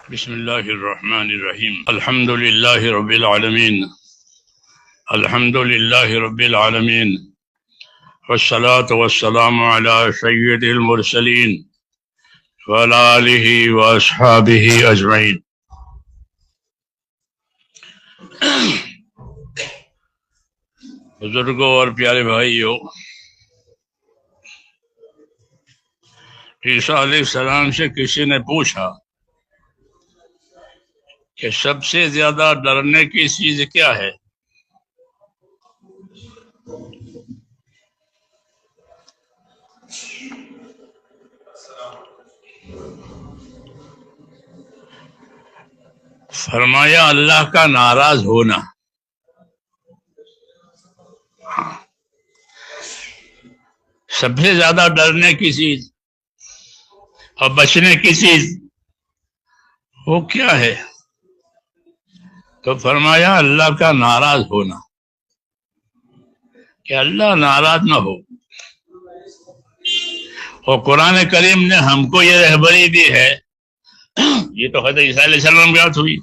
بسم اللہ الرحمن الرحیم الحمد للہ رب العالمین الحمد للہ رب العالمین والصلاة والسلام علی سید المرسلین وعلی آلہ واصحابہ اجمعین۔ بزرگوں اور پیارے بھائیوں، عیسیٰ علیہ السلام سے کسی نے پوچھا کہ سب سے زیادہ ڈرنے کی چیز کیا ہے؟ فرمایا اللہ کا ناراض ہونا۔ سب سے زیادہ ڈرنے کی چیز اور بچنے کی چیز وہ کیا ہے؟ تو فرمایا اللہ کا ناراض ہونا، کہ اللہ ناراض نہ ہو۔ اور قرآن کریم نے ہم کو یہ رہبری دی ہے، یہ تو حضرت عیسیٰ علیہ السلام کی بات ہوئی۔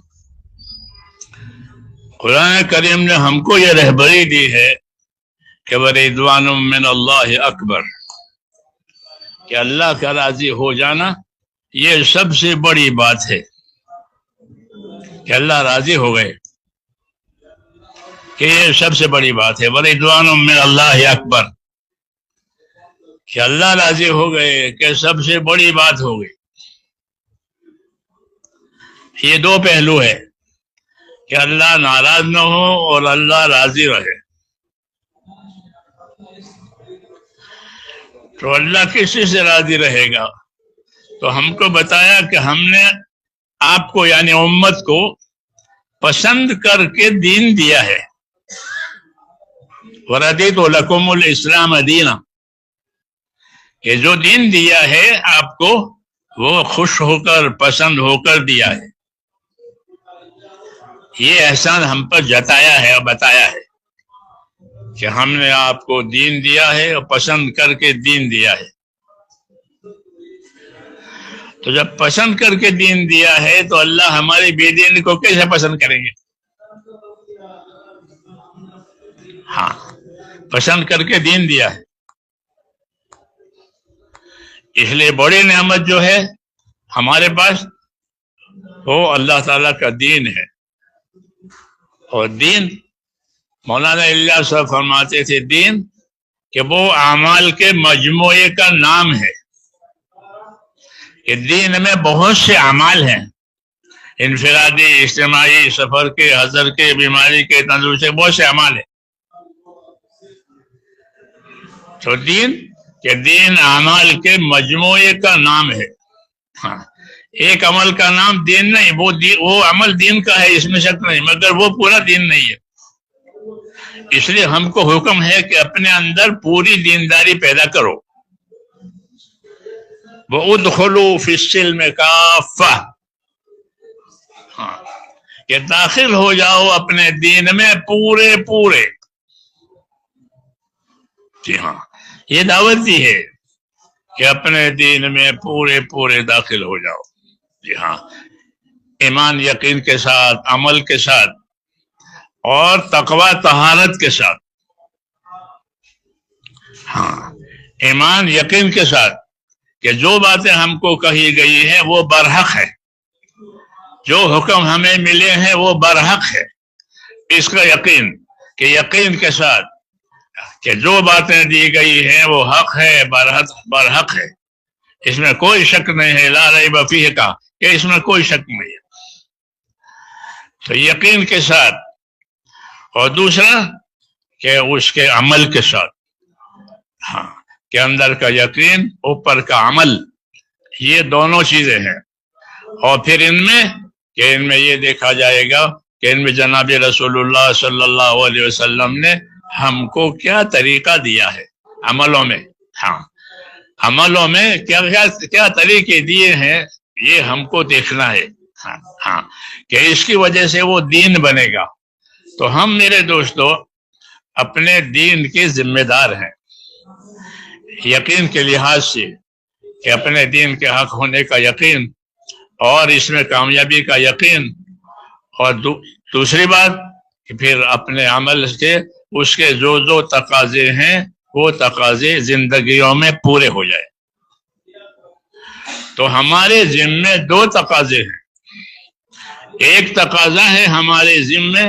قرآن کریم نے ہم کو یہ رہبری دی ہے کہ وَرِضْوَانٌ مِّنَ اللَّهِ اکبر، کہ اللہ کا راضی ہو جانا یہ سب سے بڑی بات ہے، کہ اللہ راضی ہو گئے، کہ یہ سب سے بڑی بات ہے۔ وَرِضْوَانٌ مِّنَ اللَّهِ اکبر، کہ اللہ راضی ہو گئے کہ سب سے بڑی بات ہو گئی۔ یہ دو پہلو ہے، کہ اللہ ناراض نہ ہو اور اللہ راضی رہے۔ تو اللہ کسی سے راضی رہے گا؟ تو ہم کو بتایا کہ ہم نے آپ کو یعنی امت کو پسند کر کے دین دیا ہے۔ وَرَضِيتُ لَكُمُ الْإِسْلَامَ دِينًا، کہ جو دین دیا ہے آپ کو وہ خوش ہو کر پسند ہو کر دیا ہے۔ یہ احسان ہم پر جتایا ہے اور بتایا ہے کہ ہم نے آپ کو دین دیا ہے اور پسند کر کے دین دیا ہے۔ تو جب پسند کر کے دین دیا ہے تو اللہ ہماری بے دین کو کیسے پسند کریں گے؟ ہاں، پسند کر کے دین دیا ہے، اس لیے بڑی نعمت جو ہے ہمارے پاس وہ اللہ تعالیٰ کا دین ہے۔ اور دین، مولانا الیاس صاحب فرماتے تھے دین کہ وہ اعمال کے مجموعے کا نام ہے، کہ دین میں بہت سے اعمال ہیں، انفرادی، اجتماعی، سفر کے، حضر کے، بیماری کے، تندرستی کے، بہت سے اعمال ہیں۔ تو دین اعمال کے مجموعے کا نام ہے۔ ہاں، ایک عمل کا نام دین نہیں، وہ عمل دین کا ہے، اس میں شک نہیں، مگر وہ پورا دین نہیں ہے۔ اس لیے ہم کو حکم ہے کہ اپنے اندر پوری دینداری پیدا کرو۔ وَأُدْخُلُوا فِي السِّلْمِ كَافَّةً، ہاں، کہ داخل ہو جاؤ اپنے دین میں پورے۔ جی ہاں، یہ دعوت دی ہے کہ اپنے دین میں پورے داخل ہو جاؤ۔ جی ہاں، ایمان یقین کے ساتھ، عمل کے ساتھ اور تقوی طہارت کے ساتھ۔ ہاں، ایمان یقین کے ساتھ کہ جو باتیں ہم کو کہی گئی ہیں وہ برحق ہے، جو حکم ہمیں ملے ہیں وہ برحق ہے، اس کا یقین، کہ یقین کے ساتھ کہ جو باتیں دی گئی ہیں وہ حق ہے، برحق ہے، اس میں کوئی شک نہیں ہے۔ لا ریب فیہ کا، کہ اس میں کوئی شک نہیں ہے۔ تو یقین کے ساتھ، اور دوسرا کہ اس کے عمل کے ساتھ، ہاں، کہ اندر کا یقین، اوپر کا عمل، یہ دونوں چیزیں ہیں۔ اور پھر ان میں یہ دیکھا جائے گا کہ ان میں جناب رسول اللہ صلی اللہ علیہ وسلم نے ہم کو کیا طریقہ دیا ہے عملوں میں۔ ہاں، عملوں میں کیا طریقے دیے ہیں، یہ ہم کو دیکھنا ہے۔ ہاں، کہ اس کی وجہ سے وہ دین بنے گا۔ تو ہم میرے دوستو اپنے دین کے ذمہ دار ہیں، یقین کے لحاظ سے، کہ اپنے دین کے حق ہونے کا یقین اور اس میں کامیابی کا یقین، اور دوسری بات کہ پھر اپنے عمل سے اس کے جو تقاضے ہیں وہ تقاضے زندگیوں میں پورے ہو جائے۔ تو ہمارے ذمے دو تقاضے ہیں۔ ایک تقاضا ہے ہمارے ذمے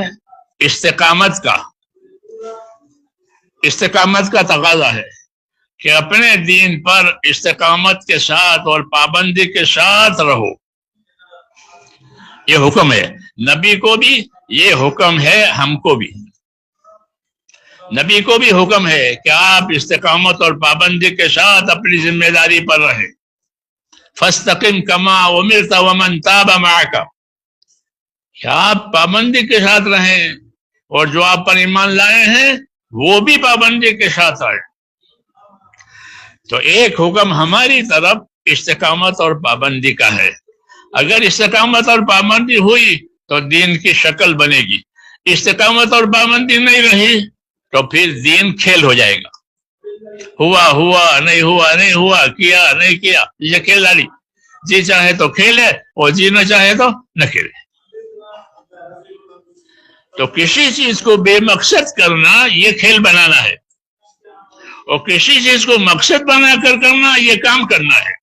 استقامت کا تقاضا ہے کہ اپنے دین پر استقامت کے ساتھ اور پابندی کے ساتھ رہو۔ یہ حکم ہے نبی کو بھی، یہ حکم ہے ہم کو بھی۔ نبی کو بھی حکم ہے کہ آپ استقامت اور پابندی کے ساتھ اپنی ذمہ داری پر رہیں۔ فاستقم کما امرت ومن تاب معک، کہ آپ پابندی کے ساتھ رہیں اور جو آپ پر ایمان لائے ہیں وہ بھی پابندی کے ساتھ آئے۔ تو ایک حکم ہماری طرف استقامت اور پابندی کا ہے۔ اگر استقامت اور پابندی ہوئی تو دین کی شکل بنے گی، استقامت اور پابندی نہیں رہی تو پھر دین کھیل ہو جائے گا۔ ہوا نہیں ہوا، کیا نہیں کیا، یہ کھیلاری جی چاہے تو کھیلے اور جی نہ چاہے تو نہ کھیلے۔ تو کسی چیز کو بے مقصد کرنا یہ کھیل بنانا ہے، اور کسی چیز کو مقصد بنا کر کرنا یہ کام کرنا ہے۔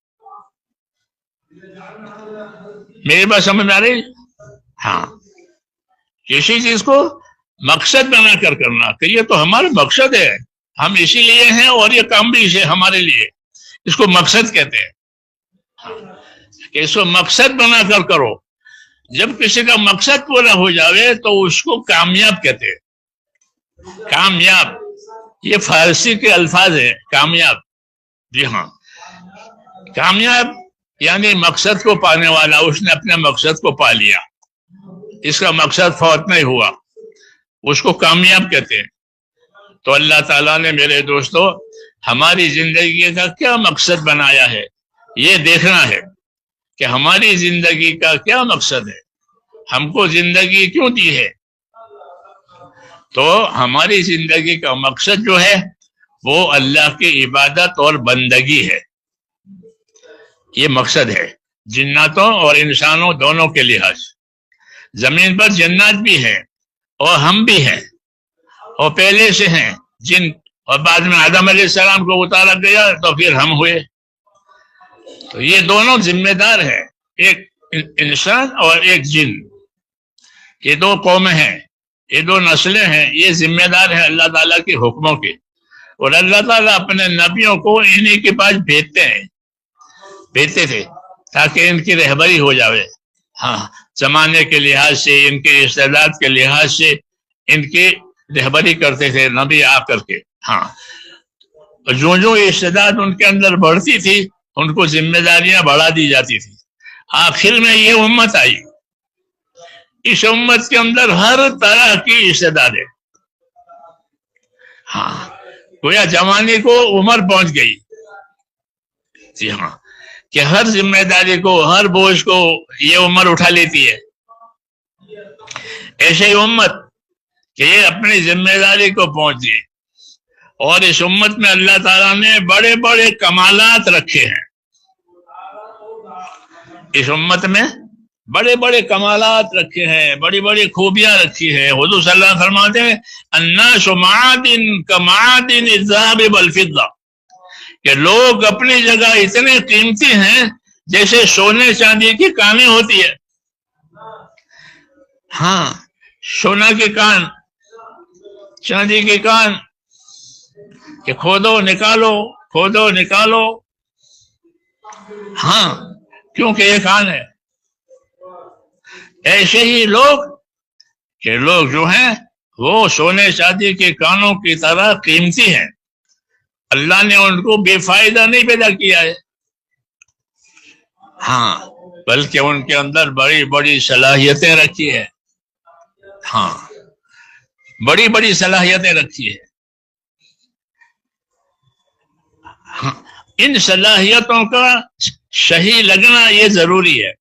میری بات سمجھ میں آ رہی؟ ہاں، کسی چیز کو مقصد بنا کر کرنا کہ یہ تو ہمارا مقصد ہے، ہم اسی لیے ہیں اور یہ کام بھی اسے ہمارے لیے، اس کو مقصد کہتے ہیں کہ اس کو مقصد بنا کر کرو۔ جب کسی کا مقصد پورا ہو جاوے تو اس کو کامیاب کہتے ہیں۔ کامیاب یہ فارسی کے الفاظ ہیں، کامیاب، جی ہاں، کامیاب یعنی مقصد کو پانے والا، اس نے اپنے مقصد کو پا لیا، اس کا مقصد فوت نہیں ہوا، اس کو کامیاب کہتے ہیں۔ تو اللہ تعالیٰ نے میرے دوستو ہماری زندگی کا کیا مقصد بنایا ہے، یہ دیکھنا ہے کہ ہماری زندگی کا کیا مقصد ہے، ہم کو زندگی کیوں دی ہے۔ تو ہماری زندگی کا مقصد جو ہے وہ اللہ کی عبادت اور بندگی ہے، یہ مقصد ہے جناتوں اور انسانوں دونوں کے لحاظ۔ زمین پر جنات بھی ہیں اور ہم بھی ہیں، اور پہلے سے ہیں جن، اور بعد میں آدم علیہ السلام کو اتارا گیا تو پھر ہم ہوئے۔ تو یہ دونوں ذمہ دار ہیں، ایک انسان اور ایک جن، یہ دو قومیں ہیں، یہ دو نسلیں ہیں، یہ ذمہ دار ہیں اللہ تعالیٰ کے حکموں کے۔ اور اللہ تعالیٰ اپنے نبیوں کو انہی کے پاس بھیجتے تھے تاکہ ان کی رہبری ہو جاوے۔ ہاں، زمانے کے لحاظ سے، ان کے استعداد کے لحاظ سے ان کی رہبری کرتے تھے نبی آ کر کے۔ ہاں، جو استعداد ان کے اندر بڑھتی تھی ان کو ذمہ داریاں بڑھا دی جاتی تھی۔ آخر میں یہ امت آئی، اس امت کے اندر ہر طرح کی استعداد ہے۔ ہاں، گویا جوانی کو عمر پہنچ گئی، جی ہاں، کہ ہر ذمہ داری کو، ہر بوجھ کو یہ عمر اٹھا لیتی ہے۔ ایسے ہی امت کہ یہ اپنی ذمہ داری کو پہنچ گئی، اور اس امت میں اللہ تعالیٰ نے بڑے بڑے کمالات رکھے ہیں۔ اس امت میں بڑے بڑے کمالات رکھے ہیں، بڑی بڑی خوبیاں رکھی ہیں۔ حضور صلی اللہ علیہ وسلم فرماتے ہیں الناس معادن کمعادن الذهب والفضة، کہ لوگ اپنی جگہ اتنے قیمتی ہیں جیسے سونے چاندی کی کانیں ہوتی ہے۔ ہاں، سونا کے کان، چاندی کے کان، کہ کھودو نکالو، ہاں، کیونکہ یہ کان ہے۔ ایسے ہی لوگ جو ہیں وہ سونے چاندی کے کانوں کی طرح قیمتی ہیں۔ اللہ نے ان کو بے فائدہ نہیں پیدا کیا ہے، ہاں، بلکہ ان کے اندر بڑی بڑی صلاحیتیں رکھی ہیں۔ ہاں، بڑی بڑی صلاحیتیں رکھی ہیں۔ ہاں، ان صلاحیتوں کا صحیح لگنا یہ ضروری ہے۔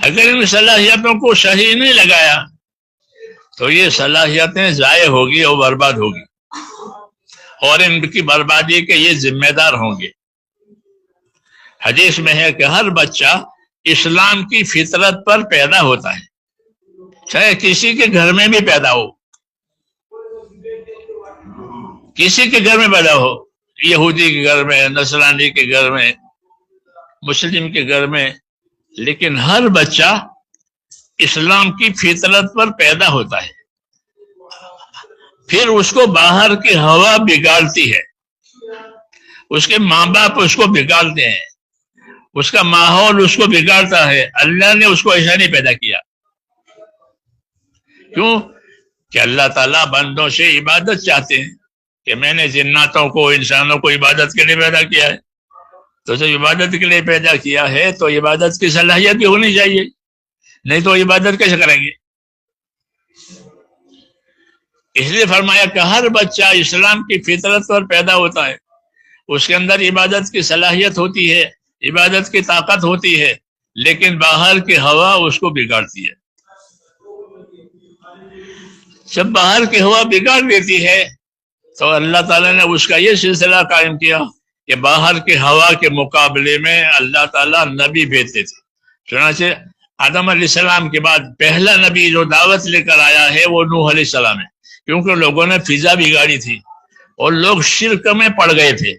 اگر ان صلاحیتوں کو صحیح نہیں لگایا تو یہ صلاحیتیں ضائع ہوگی اور برباد ہوگی، اور ان کی بربادی کے یہ ذمہ دار ہوں گے۔ حدیث میں ہے کہ ہر بچہ اسلام کی فطرت پر پیدا ہوتا ہے، چاہے کسی کے گھر میں بھی پیدا ہو، کسی کے گھر میں پیدا ہو، یہودی کے گھر میں، نصرانی کے گھر میں، مسلم کے گھر میں، لیکن ہر بچہ اسلام کی فطرت پر پیدا ہوتا ہے. پھر اس کو باہر کی ہوا بگاڑتی ہے، اس کے ماں باپ اس کو بگاڑتے ہیں، اس کا ماحول اس کو بگاڑتا ہے. اللہ نے اس کو ایسا نہیں پیدا کیا. کیوں؟ کہ اللہ تعالیٰ بندوں سے عبادت چاہتے ہیں، کہ میں نے جناتوں کو، انسانوں کو عبادت کے لیے پیدا کیا ہے. تو جب عبادت کے لیے پیدا کیا ہے تو عبادت کی صلاحیت بھی ہونی چاہیے، نہیں تو عبادت کیسے کریں گے؟ اس لیے فرمایا کہ ہر بچہ اسلام کی فطرت پر پیدا ہوتا ہے، اس کے اندر عبادت کی صلاحیت ہوتی ہے، عبادت کی طاقت ہوتی ہے، لیکن باہر کی ہوا اس کو بگاڑتی ہے. جب باہر کی ہوا بگاڑ دیتی ہے تو اللہ تعالیٰ نے اس کا یہ سلسلہ قائم کیا کہ باہر کی ہوا کے مقابلے میں اللہ تعالیٰ نبی بھیجتے تھے. چنانچہ آدم علیہ السلام کے بعد پہلا نبی جو دعوت لے کر آیا ہے وہ نوح علیہ السلام ہے، کیونکہ لوگوں نے فضا بگاڑی تھی اور لوگ شرک میں پڑ گئے تھے،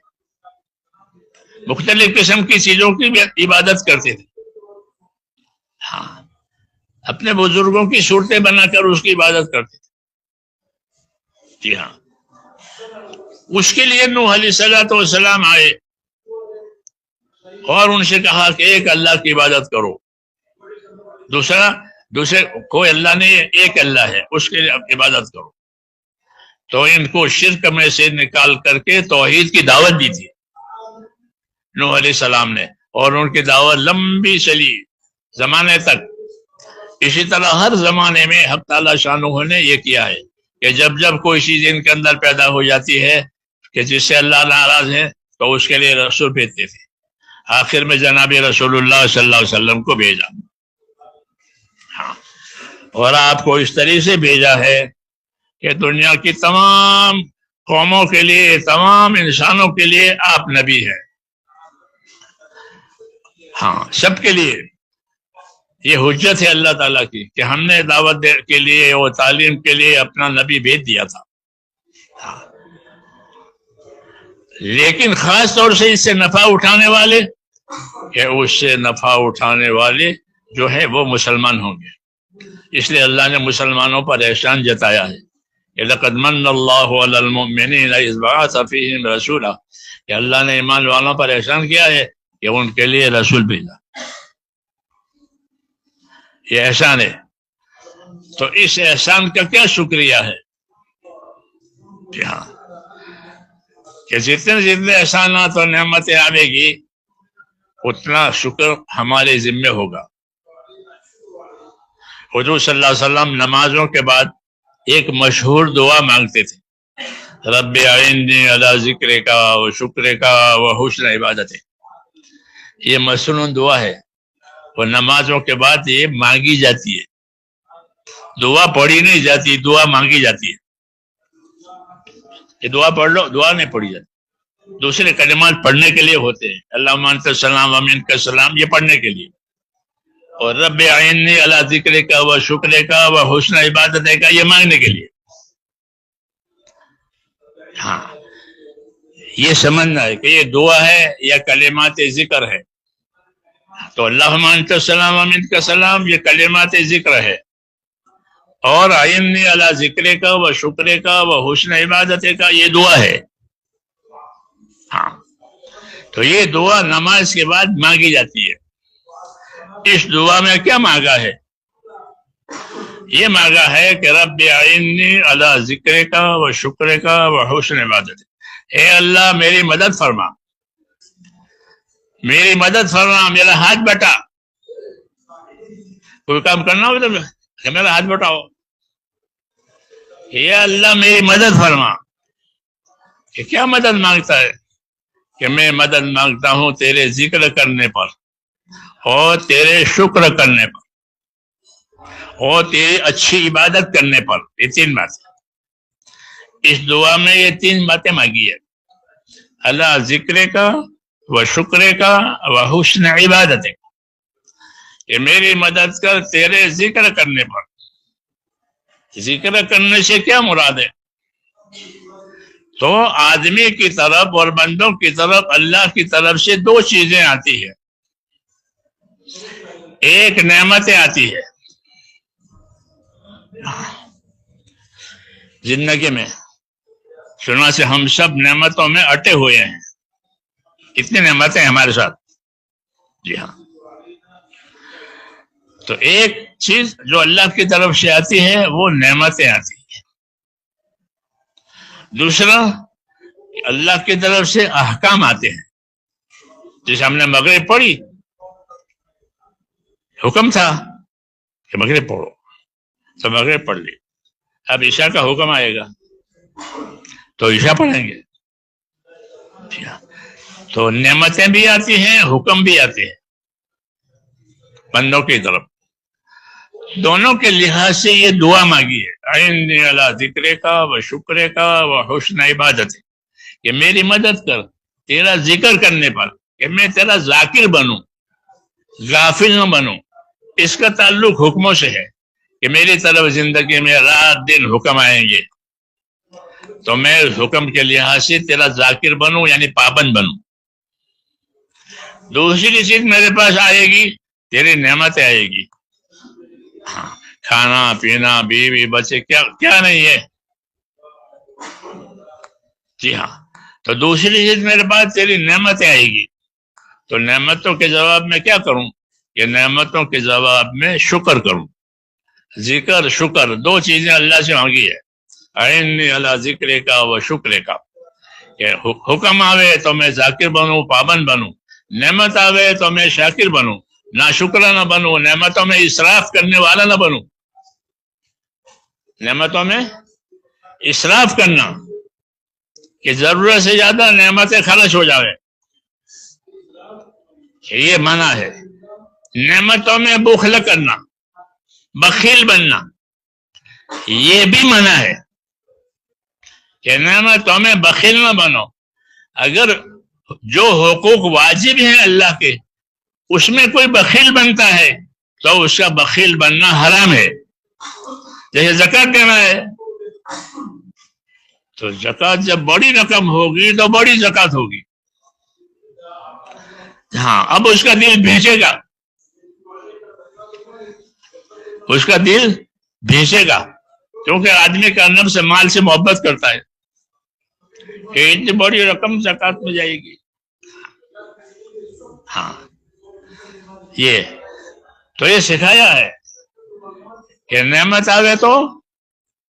مختلف قسم کی چیزوں کی عبادت کرتے تھے. ہاں، اپنے بزرگوں کی صورتیں بنا کر اس کی عبادت کرتے تھے. جی ہاں، اس کے لیے نوح علیہ السلام آئے اور ان سے کہا کہ ایک اللہ کی عبادت کرو، دوسرے کوئی اللہ نہیں، ایک اللہ ہے، اس کی عبادت کرو. تو ان کو شرک میں سے نکال کر کے توحید کی دعوت دی تھی نوح علیہ السلام نے، اور ان کی دعوت لمبی چلی زمانے تک. اسی طرح ہر زمانے میں حق تعالیٰ شانہ نے یہ کیا ہے کہ جب جب کوئی چیز ان کے اندر پیدا ہو جاتی ہے کہ جس سے اللہ ناراض ہے تو اس کے لیے رسول بھیجتے تھے. آخر میں جناب رسول اللہ صلی اللہ علیہ وسلم کو بھیجا. ہاں، اور آپ کو اس طریقے سے بھیجا ہے کہ دنیا کی تمام قوموں کے لیے، تمام انسانوں کے لیے آپ نبی ہیں. ہاں، سب کے لیے یہ حجت ہے اللہ تعالیٰ کی کہ ہم نے دعوت کے لیے اور تعلیم کے لیے اپنا نبی بھیج دیا تھا. ہاں، لیکن خاص طور سے اس سے نفع اٹھانے والے، کہ اس سے نفع اٹھانے والے جو ہے وہ مسلمان ہوں گے. اس لیے اللہ نے مسلمانوں پر احسان جتایا ہے کہ لقد من اللہ علی المؤمنین اذ بعث فیہم رسولا، کہ اللہ نے ایمان والوں پر احسان کیا ہے کہ ان کے لیے رسول بھیجا. یہ احسان ہے. تو اس احسان کا کیا شکریہ ہے؟ کہ ہاں، کہ جتنے احسانات اور نعمتیں آئے گی اتنا شکر ہمارے ذمہ ہوگا. حضور صلی اللہ علیہ وسلم نمازوں کے بعد ایک مشہور دعا مانگتے تھے، رب اعنی علی ذکر کا و شکر کا و حسن عبادت. یہ مصنون دعا ہے اور نمازوں کے بعد یہ مانگی جاتی ہے. دعا پڑھی نہیں جاتی، دعا مانگی جاتی ہے. یہ دعا پڑھ لو، دعا نہیں پڑھی جاتی. دوسرے کلمات پڑھنے کے لیے ہوتے ہیں، اللہم انت السلام و منک السلام، یہ پڑھنے کے لیے. اور رب اعنی علی ذکر کا و شکر کا و حسن عبادت کا، یہ مانگنے کے لیے. ہاں، یہ سمجھنا ہے کہ یہ دعا ہے یا کلمات ذکر ہے. تو اللہم انت السلام و منک السلام یہ کلمات ذکر ہے، اور اعنی علی ذکر کا و شکر کا و حسن عبادت کا یہ دعا ہے. ہاں، تو یہ دعا نماز کے بعد مانگی جاتی ہے. اس دعا میں کیا مانگا ہے؟ یہ مانگا ہے کہ رب اعنی علی ذکر کا و شکر کا و حسن عبادت. اے اللہ میری مدد فرما، میری مدد فرما، میرا ہاتھ بٹا. کوئی کام کرنا ہو تو میرا ہاتھ بٹاؤ. اے اللہ میری مدد فرما. کہ کیا مدد مانگتا ہے؟ کہ میں مدد مانگتا ہوں تیرے ذکر کرنے پر، اور تیرے شکر کرنے پر، اور تیری اچھی عبادت کرنے پر. یہ تین باتیں اس دعا میں، یہ تین باتیں مانگی ہے. اللہ ذکر کا و شکر کا و حسن عبادت کا. کہ میری مدد کر تیرے ذکر کرنے پر. ذکر کرنے سے کیا مراد ہے؟ تو آدمی کی طرف اور بندوں کی طرف اللہ کی طرف سے دو چیزیں آتی ہے. ایک نعمتیں آتی ہے زندگی میں، سنا سے ہم سب نعمتوں میں اٹے ہوئے ہیں. کتنی نعمتیں ہمارے ساتھ. جی ہاں. تو ایک چیز جو اللہ کی طرف سے آتی ہے وہ نعمتیں آتی ہیں. دوسرا اللہ کی طرف سے احکام آتے ہیں. جیسے ہم نے مغرب پڑھی، حکم تھا کہ مغرب پڑھو تو مغرب پڑھ لی. اب عشاء کا حکم آئے گا تو عشاء پڑھیں گے. تو نعمتیں بھی آتی ہیں، حکم بھی آتے ہیں بندوں کی طرف. دونوں کے لحاظ سے یہ دعا مانگی ہے، اعنی علی ذکر کا و شکر کا و حسن عبادت، کہ میری مدد کر تیرا ذکر کرنے پر، کہ میں تیرا ذاکر بنوں، غافل نہ بنوں. اس کا تعلق حکموں سے ہے کہ میری طرف زندگی میں رات دن حکم آئیں گے تو میں اس حکم کے لحاظ سے تیرا ذاکر بنوں، یعنی پابند بنوں. دوسری چیز میرے پاس آئے گی، تیری نعمتیں آئے گی. ہاں، کھانا پینا، بیوی بچے، کیا نہیں ہے. جی ہاں. تو دوسری چیز میرے پاس تیری نعمتیں آئے گی. تو نعمتوں کے جواب میں کیا کروں؟ کہ نعمتوں کے جواب میں شکر کروں. ذکر شکر دو چیزیں اللہ سے مانگی ہے. اعنی علی ذکر کا و شکر کا، کہ حکم آوے تو میں ذاکر بنوں، پابند بنوں. نعمت آوے تو میں شاکر بنوں، نہ شکر نہ بنوں. نعمتوں میں اسراف کرنے والا نہ بنوں. نعمتوں میں اسراف کرنا کہ ضرورت سے زیادہ نعمتیں خرچ ہو جاوے، یہ منع ہے. نعمتوں میں بخل کرنا، بخیل بننا، یہ بھی منع ہے کہ نعمتوں میں بخیل نہ بنو. اگر جو حقوق واجب ہیں اللہ کے، اس میں کوئی بخیل بنتا ہے تو اس کا بخیل بننا حرام ہے. جیسے زکوٰۃ دینا ہے، تو زکوٰۃ جب بڑی رقم ہوگی تو بڑی زکوٰۃ ہوگی. ہاں، اب اس کا دل بھیجے گا، اس کا دل بھیجے گا، کیونکہ آدمی کا نفس مال سے محبت کرتا ہے کہ اتنی بڑی رقم زکوٰۃ میں جائے گی. ہاں، یہ سکھایا ہے کہ نعمت آوے تو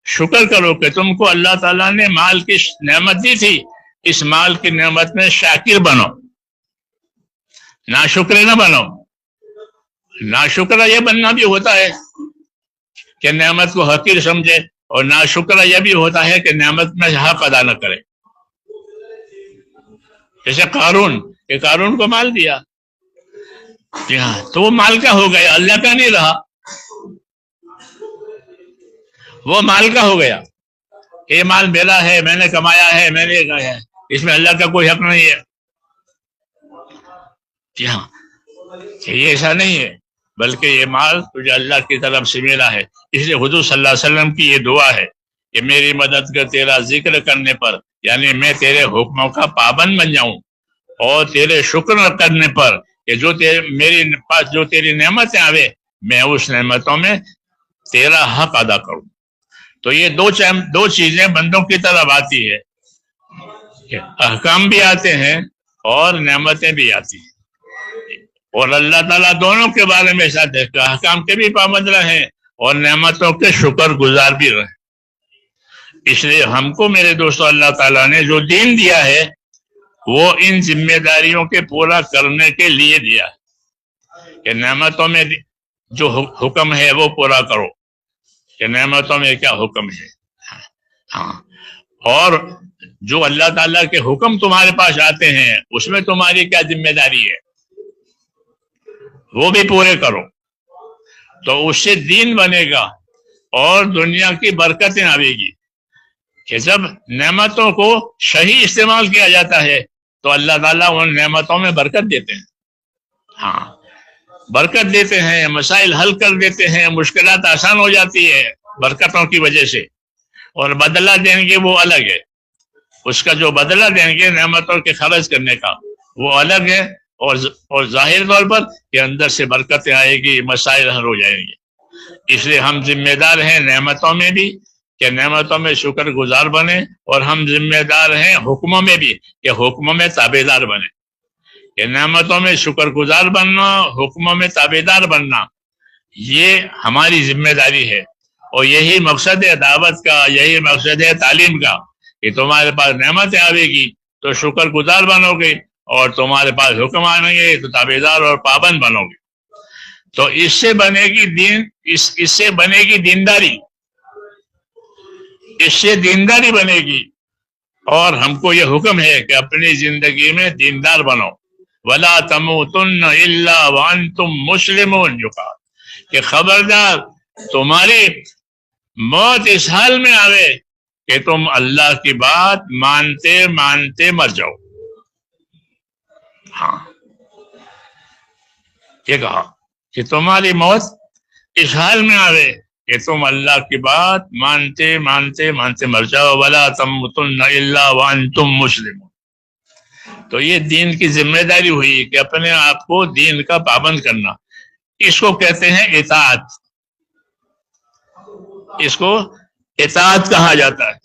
شکر کرو کہ تم کو اللہ تعالیٰ نے مال کی نعمت دی تھی، اس مال کی نعمت میں شاکر بنو، ناشکر نہ بنو. ناشکر یہ بننا بھی ہوتا ہے کہ نعمت کو حقیر سمجھے، اور ناشکر یہ بھی ہوتا ہے کہ نعمت میں حق ادا نہ کرے. جیسے قارون کو مال دیا، جی ہاں، تو وہ مال کا ہو گیا، اللہ کا نہیں رہا. وہ مال کا ہو گیا، یہ مال میرا ہے، میں نے کمایا ہے، میں نے کہا ہے، اس میں اللہ کا کوئی حق نہیں ہے. جی ہاں، یہ ایسا نہیں ہے، بلکہ یہ مال تجھے اللہ کی طرف سے ملا ہے. اس لیے حضور صلی اللہ علیہ وسلم کی یہ دعا ہے کہ میری مدد کر تیرا ذکر کرنے پر، یعنی میں تیرے حکموں کا پابند بن جاؤں، اور تیرے شکر کرنے پر کہ جو میری پاس جو تیری نعمتیں آوے، میں اس نعمتوں میں تیرا حق ادا کروں. تو یہ دو چیزیں بندوں کی طرف آتی ہے، کہ احکام بھی آتے ہیں اور نعمتیں بھی آتی ہیں. اور اللہ تعالیٰ دونوں کے بارے میں ساتھ ہے کہ احکام کے بھی پابند رہیں اور نعمتوں کے شکر گزار بھی رہیں. اس لیے ہم کو میرے دوستو اللہ تعالیٰ نے جو دین دیا ہے وہ ان ذمہ داریوں کے پورا کرنے کے لیے دیا ہے کہ نعمتوں میں جو حکم ہے وہ پورا کرو، کہ نعمتوں میں کیا حکم ہے. ہاں، اور جو اللہ تعالیٰ کے حکم تمہارے پاس آتے ہیں اس میں تمہاری کیا ذمہ داری ہے، وہ بھی پورے کرو. تو اس سے دین بنے گا اور دنیا کی برکتیں آئے گی. کہ جب نعمتوں کو صحیح استعمال کیا جاتا ہے تو اللہ تعالیٰ ان نعمتوں میں برکت دیتے ہیں. ہاں، برکت دیتے ہیں، مسائل حل کر دیتے ہیں، مشکلات آسان ہو جاتی ہے برکتوں کی وجہ سے، اور بدلہ دیں گے وہ الگ ہے، اس کا جو بدلہ دیں گے نعمتوں کے خرچ کرنے کا وہ الگ ہے، اور ظاہر طور پر کہ اندر سے برکتیں آئے گی، مسائل حل ہو جائیں گے۔ اس لیے ہم ذمہ دار ہیں نعمتوں میں بھی کہ نعمتوں میں شکر گزار بنے، اور ہم ذمہ دار ہیں حکموں میں بھی کہ حکموں میں تابع دار بنے، کہ نعمتوں میں شکر گزار بننا، حکموں میں تابع دار بننا، یہ ہماری ذمہ داری ہے، اور یہی مقصد ہے دعوت کا، یہی مقصد ہے تعلیم کا، کہ تمہارے پاس نعمتیں آئے گی تو شکر گزار بنو گے، اور تمہارے پاس حکم آئیں گے تو تابع دار اور پابند بنو گے۔ تو اس سے بنے گی دین، اس سے بنے گی دینداری، اس سے دینداری بنے گی، اور ہم کو یہ حکم ہے کہ اپنی زندگی میں دیندار بنو۔ وَلَا تَمُوتُنَّ إِلَّا وَأَنْتُمْ مُسْلِمُونَ، جو کہا کہ خبردار تمہاری موت اس حال میں آوے کہ تم اللہ کی بات مانتے مانتے مر جاؤ۔ ہاں، یہ کہا کہ تمہاری موت اس حال میں آوے کہ تم اللہ کی بات مانتے مانتے مانتے مر جاؤ۔ وَلَا تَمُوتُنَّ إِلَّا وَأَنْتُمْ مُسْلِمُونَ۔ تو یہ دین کی ذمہ داری ہوئی کہ اپنے آپ کو دین کا پابند کرنا، اس کو کہتے ہیں اطاعت، اس کو اطاعت کہا جاتا ہے۔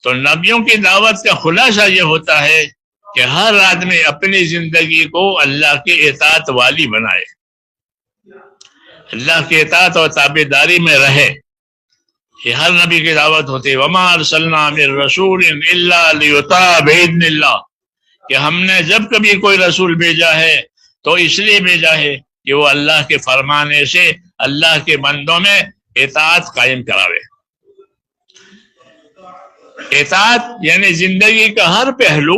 تو نبیوں کی دعوت کا خلاصہ یہ ہوتا ہے کہ ہر آدمی اپنی زندگی کو اللہ کی اطاعت والی بنائے، اللہ کی اطاعت اور تابع داری میں رہے، یہ ہر نبی کی دعوت ہوتی ہے۔ وَمَا أَرْسَلْنَا مِن رَّسُولٍ إِلَّا لِيُطَاعَ بِإِذْنِ اللَّهِ، کہ ہم نے جب کبھی کوئی رسول بھیجا ہے تو اس لیے بھیجا ہے کہ وہ اللہ کے فرمانے سے اللہ کے بندوں میں اطاعت قائم کراوے۔ اطاعت یعنی زندگی کا ہر پہلو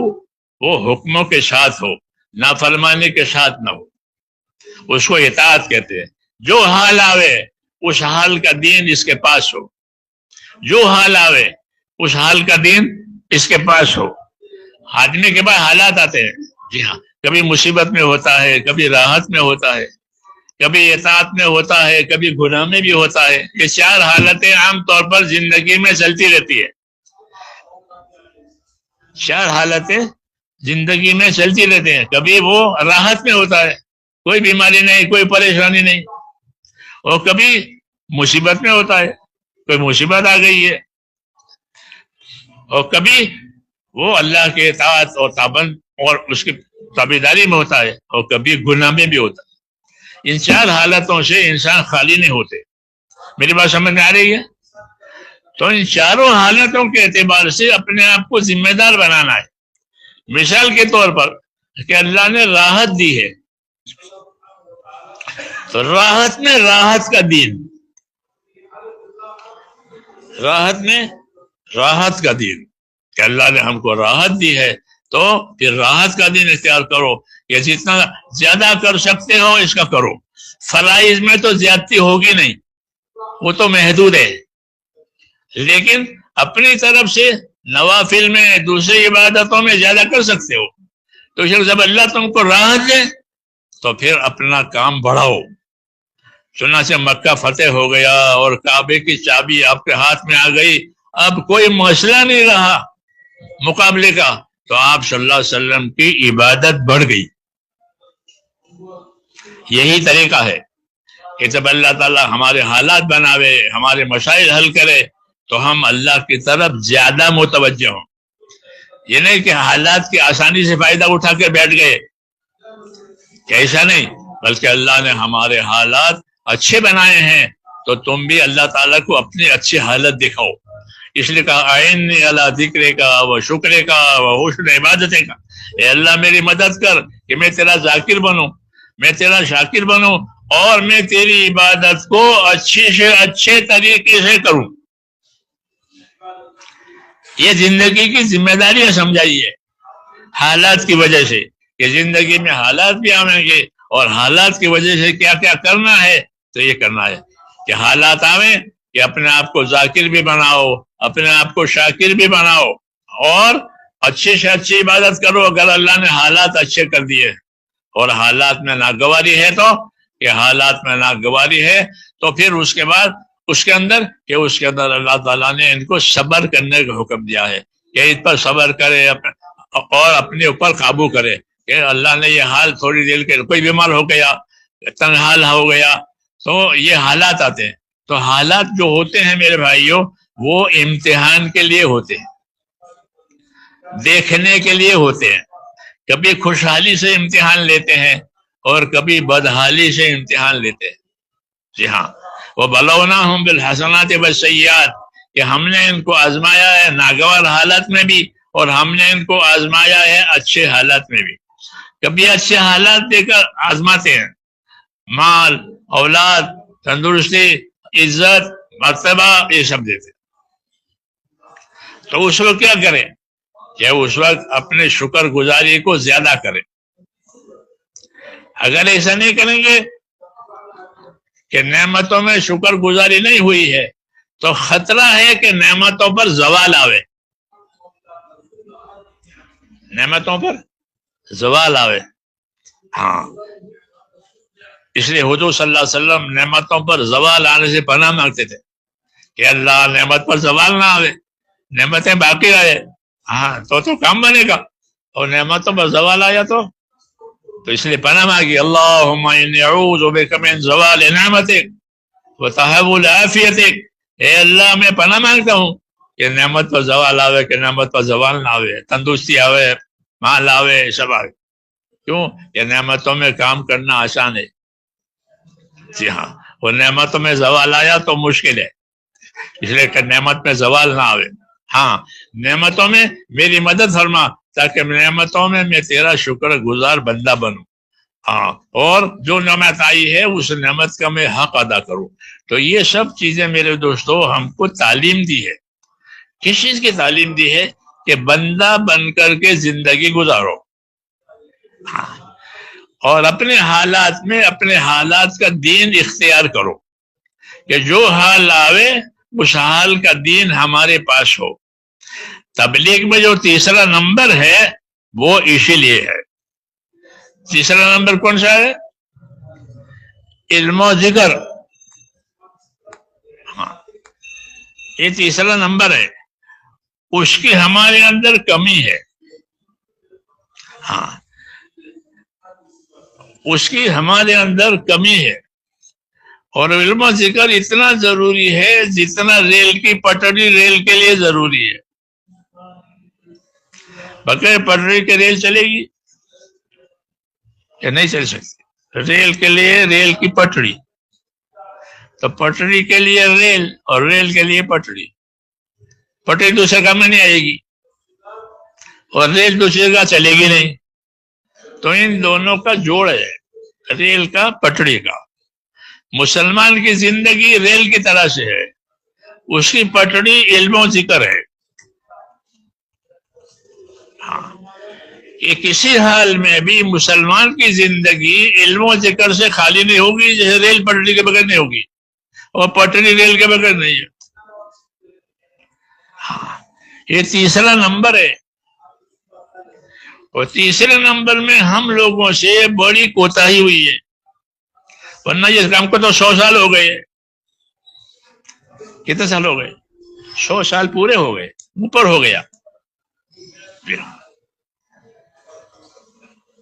وہ حکموں کے ساتھ ہو، نافرمانی کے ساتھ نہ ہو، اس کو اطاعت کہتے ہیں۔ جو حال آوے اس حال کا دین اس کے پاس ہو، جو حال آوے اس حال کا دین اس کے پاس ہو۔ آدمی کے پاس حالات آتے ہیں، جی ہاں، کبھی مصیبت میں ہوتا ہے، کبھی راحت میں ہوتا ہے، کبھی اطاعت میں ہوتا ہے، کبھی گناہ میں بھی ہوتا ہے۔ یہ چار حالتیں عام طور پر زندگی میں چلتی رہتی ہے، چار حالتیں زندگی میں چلتی رہتی ہیں۔ کبھی وہ راحت میں ہوتا ہے، کوئی بیماری نہیں، کوئی پریشانی نہیں، اور کبھی مصیبت میں ہوتا ہے، کوئی مصیبت آ گئی ہے، اور کبھی وہ اللہ کے اطاعت اور پابند اور اس کی تابعداری میں ہوتا ہے، اور کبھی گناہ میں بھی ہوتا ہے۔ ان چار حالتوں سے انسان خالی نہیں ہوتے۔ میری بات سمجھ میں آ رہی ہے؟ تو ان چاروں حالتوں کے اعتبار سے اپنے آپ کو ذمہ دار بنانا ہے۔ مثال کے طور پر کہ اللہ نے راحت دی ہے، تو راحت میں راحت کا دین، راحت میں راحت کا دین، کہ اللہ نے ہم کو راحت دی ہے تو پھر راحت کا دین اختیار کرو، کہ جتنا زیادہ کر سکتے ہو اس کا کرو۔ فرائض میں تو زیادتی ہوگی نہیں، وہ تو محدود ہے، لیکن اپنی طرف سے نوافل میں، دوسری عبادتوں میں زیادہ کر سکتے ہو۔ تو جب اللہ تم کو راحت دے تو پھر اپنا کام بڑھاؤ۔ چنانچہ مکہ فتح ہو گیا اور کعبے کی چابی آپ کے ہاتھ میں آ گئی، اب کوئی مسئلہ نہیں رہا مقابلے کا، تو آپ صلی اللہ علیہ وسلم کی عبادت بڑھ گئی۔ یہی طریقہ ہے کہ جب اللہ تعالیٰ ہمارے حالات بناوے، ہمارے مسائل حل کرے، تو ہم اللہ کی طرف زیادہ متوجہ ہوں۔ یہ نہیں کہ حالات کی آسانی سے فائدہ اٹھا کے بیٹھ گئے، کہ ایسا نہیں، بلکہ اللہ نے ہمارے حالات اچھے بنائے ہیں تو تم بھی اللہ تعالیٰ کو اپنی اچھی حالت دکھاؤ۔ اس لیے کہا اعنی علی ذکرک و شکرک و حسن عبادتک، اے اللہ میری مدد کر کہ میں تیرا ذاکر بنوں، میں تیرا شاکر بنوں، اور میں تیری عبادت کو اچھے سے اچھے طریقے سے کروں۔ یہ زندگی کی ذمہ داری سمجھائیے، حالات کی وجہ سے، کہ زندگی میں حالات بھی آئیں گے، اور حالات کی وجہ سے کیا کیا کرنا ہے، تو یہ کرنا ہے کہ حالات آئیں کہ اپنے آپ کو ذاکر بھی بناؤ، اپنے آپ کو شاکر بھی بناؤ، اور اچھے سے اچھی عبادت کرو۔ اگر اللہ نے حالات اچھے کر دیے اور حالات میں ناگواری ہے تو کہ حالات میں ناگواری ہے، تو پھر اس کے بعد اس کے اندر اللہ تعالیٰ نے ان کو صبر کرنے کا حکم دیا ہے کہ اس پر صبر کرے اور اپنے اوپر قابو کرے، کہ اللہ نے یہ حال تھوڑی دیر کے، کوئی بیمار ہو گیا، تنہا ہو گیا، تو یہ حالات آتے ہیں۔ تو حالات جو ہوتے ہیں میرے بھائیوں، وہ امتحان کے لیے ہوتے ہیں، دیکھنے کے لیے ہوتے ہیں۔ کبھی خوشحالی سے امتحان لیتے ہیں اور کبھی بدحالی سے امتحان لیتے ہیں۔ جی ہاں، وَبَلَوْنَاهُمْ بِالْحَسَنَاتِ وَالسَّيِّئَاتِ، کہ ہم نے ان کو آزمایا ہے ناگوار حالات میں بھی، اور ہم نے ان کو آزمایا ہے اچھے حالات میں بھی۔ کبھی اچھے حالات دے کر آزماتے ہیں، مال، اولاد، تندرستی، عزت، مرتبہ، یہ سب دیتے ہیں۔ تو اس وقت کیا کریں کہ اس وقت اپنے شکر گزاری کو زیادہ کریں۔ اگر ایسا نہیں کریں گے کہ نعمتوں میں شکر گزاری نہیں ہوئی ہے، تو خطرہ ہے کہ نعمتوں پر زوال آوے، نعمتوں پر زوال آوے۔ ہاں، اس لیے حضور صلی اللہ علیہ وسلم نعمتوں پر زوال آنے سے پناہ مانگتے تھے کہ اللہ نعمت پر زوال نہ آوے، نعمتیں باقی رہے۔ ہاں تو کام بنے گا، اور نعمتوں پر زوال آیا تو اس لیے پناہ مانگی، اللہم انی اعوذ بک من زوال نعمتک وتحول عافیتک، اے اللہ میں پناہ مانگتا ہوں کہ نعمت پر زوال آوے، کہ نعمت پر زوال نہ آوے، تندرستی آوے، مال آوے، سب آوے۔ کیوں؟ یہ نعمتوں میں کام کرنا آسان ہے۔ جی ہاں، وہ نعمتوں میں زوال آیا تو مشکل ہے، اس لیے کہ نعمت میں زوال نہ آوے۔ ہاں، نعمتوں میں میری مدد فرما تاکہ نعمتوں میں تیرا شکر گزار بندہ بنوں۔ ہاں، اور جو نعمت آئی ہے اس نعمت کا میں حق ادا کروں۔ تو یہ سب چیزیں میرے دوستو ہم کو تعلیم دی ہے۔ کس چیز کی تعلیم دی ہے؟ کہ بندہ بن کر کے زندگی گزارو، ہاں، اور اپنے حالات میں اپنے حالات کا دین اختیار کرو، کہ جو حال آوے اس حال کا دین ہمارے پاس ہو۔ تبلیغ میں جو تیسرا نمبر ہے وہ اسی لیے ہے۔ تیسرا نمبر کون سا ہے؟ علم و ذکر۔ ہاں، یہ تیسرا نمبر ہے، اس کی ہمارے اندر کمی ہے۔ ہاں، اس کی ہمارے اندر کمی ہے، اور علم و ذکر اتنا ضروری ہے جتنا ریل کی پٹری ریل کے لیے ضروری ہے۔ بغیر پٹری کے ریل چلے گی کہ نہیں چل سکتی؟ ریل کے لیے ریل کی پٹری، تو پٹری کے لیے ریل اور ریل کے لیے پٹری۔ پٹری دوسرے کام میں نہیں آئے گی اور ریل دوسرے کا چلے گی نہیں، تو ان دونوں کا جوڑ ہے، ریل کا پٹری کا۔ مسلمان کی زندگی ریل کی طرح سے ہے، اس کی پٹڑی علم و ذکر ہے۔ ہاں، کہ کسی حال میں بھی مسلمان کی زندگی علم و ذکر سے خالی نہیں ہوگی، جیسے ریل پٹڑی کے بغیر نہیں ہوگی اور پٹڑی ریل کے بغیر نہیں ہے۔ ہاں، یہ تیسرا نمبر ہے، اور تیسرے نمبر میں ہم لوگوں سے بڑی کوتاہی ہوئی ہے، ورنہ اس کام کو تو 100 سال ہو گئے۔ کتنے سال ہو گئے؟ 100 سال پورے ہو گئے، اوپر ہو گیا،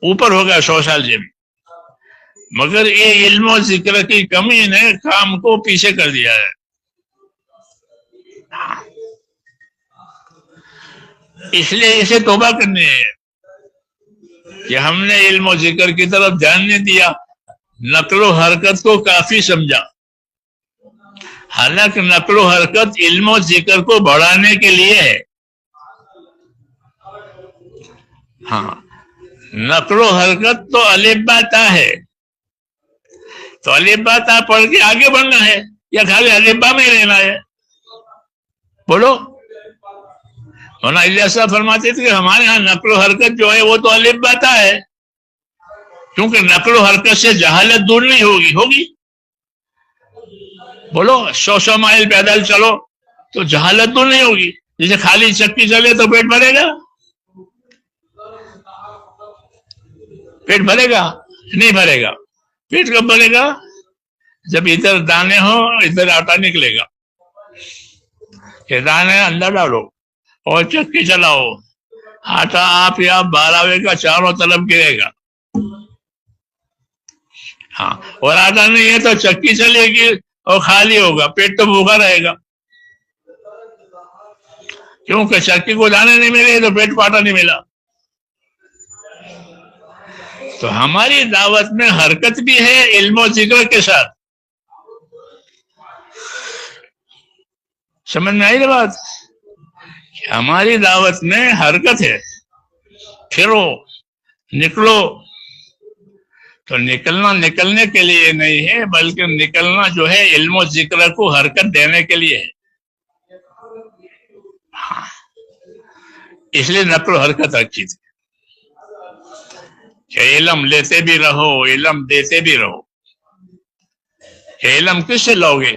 اوپر ہو گیا 100 سال جی۔ مگر یہ علم و ذکر کی کمی نے کام کو پیچھے کر دیا ہے۔ اس لیے اسے توبہ کرنی ہے کہ ہم نے علم و ذکر کی طرف دھیان نہیں دیا، نقل و حرکت کو کافی سمجھا، حالانکہ نقل و حرکت علم و ذکر کو بڑھانے کے لیے ہے۔ ہاں، نقل و حرکت تو الف با تا ہے، تو الف با تا پڑھ کے آگے بڑھنا ہے یا خالی الف با میں رہنا ہے؟ بولو۔ مولانا الیاس صاحب فرماتے تھے کہ ہمارے ہاں نقل و حرکت جو ہے وہ تو الف با تا ہے، کیونکہ نقل و حرکت سے جہالت دور نہیں ہوگی۔ بولو، 100 مائل پیدل چلو تو جہالت دور نہیں ہوگی، جیسے خالی چکی چلے تو پیٹ بھرے گا؟ پیٹ بھرے گا؟ نہیں بھرے گا۔ پیٹ کب بھرے گا؟ جب ادھر دانے ہو ادھر آٹا نکلے گا. کہ دانے اندر ڈالو اور چکی چلاؤ، آٹا آپ یا باہر آئے گا، چاروں طرف گرے گا. ہاں، اور آٹا نہیں ہے تو چکی چلے گی اور خالی ہوگا، پیٹ تو بھوکا رہے گا. کیونکہ چکی کو دانے نہیں ملے تو پیٹ کو آٹا نہیں ملا. تو ہماری دعوت میں حرکت بھی ہے علم و ذکر کے ساتھ. سمجھ میں آئی نا بات؟ ہماری دعوت میں حرکت ہے، پھرو، نکلو. تو نکلنے کے لیے نہیں ہے، بلکہ نکلنا جو ہے علم و ذکر کو حرکت دینے کے لیے ہے. ہاں، اس لیے نقل و حرکت اچھی تھی کہ علم لیتے بھی رہو، علم دیتے بھی رہو. کہ علم کس سے لو گے؟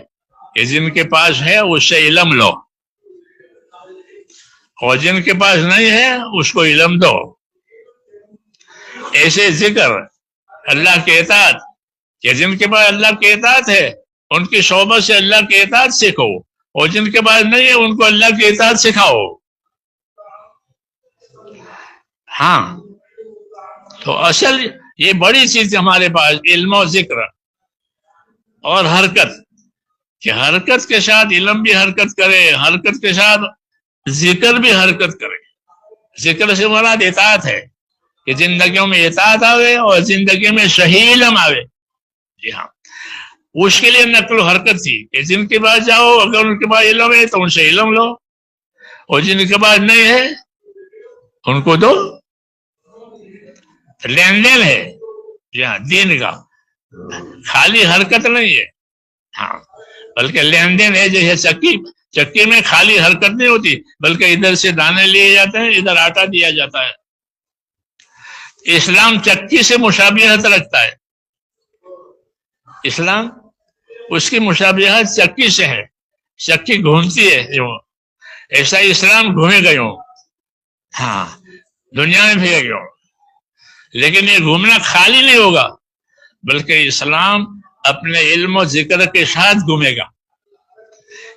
کہ جن کے پاس ہے اس سے علم لو، اور جن کے پاس نہیں ہے اس کو علم دو. ایسے ذکر، اللہ کے اطاعت، کہ جن کے پاس اللہ کے اطاعت ہے ان کی صحبت سے اللہ کے اطاعت سیکھو، اور جن کے پاس نہیں ہے ان کو اللہ کی اطاعت سکھاؤ. ہاں، تو اصل یہ بڑی چیز ہمارے پاس علم و ذکر اور حرکت، کہ حرکت کے ساتھ علم بھی حرکت کرے، حرکت کے ساتھ ذکر بھی حرکت کرے. ذکر سے مراد اطاعت ہے کہ زندگیوں میں اطاعت آوے اور زندگی میں صحیح علم آوے. جی ہاں، اس کے لیے نقل و حرکت تھی کہ جن کے پاس جاؤ، اگر ان کے پاس علم ہے تو ان سے علم لو، اور جن کے پاس نہیں ہے ان کو دو. لین دین ہے جی ہاں دین کا، خالی حرکت نہیں ہے. ہاں، بلکہ لین دین ہے. جیسے چکی میں خالی حرکت نہیں ہوتی، بلکہ ادھر سے دانے لیے جاتے ہیں، ادھر آٹا دیا جاتا ہے. اسلام چکی سے مشابہت رکھتا ہے. اسلام اس کی مشابہت چکی سے ہے. چکی گھومتی ہے جو، ایسا اسلام گھومے گئے ہوں. ہاں، دنیا میں بھی گئے ہوں، لیکن یہ گھومنا خالی نہیں ہوگا، بلکہ اسلام اپنے علم و ذکر کے ساتھ گھومے گا.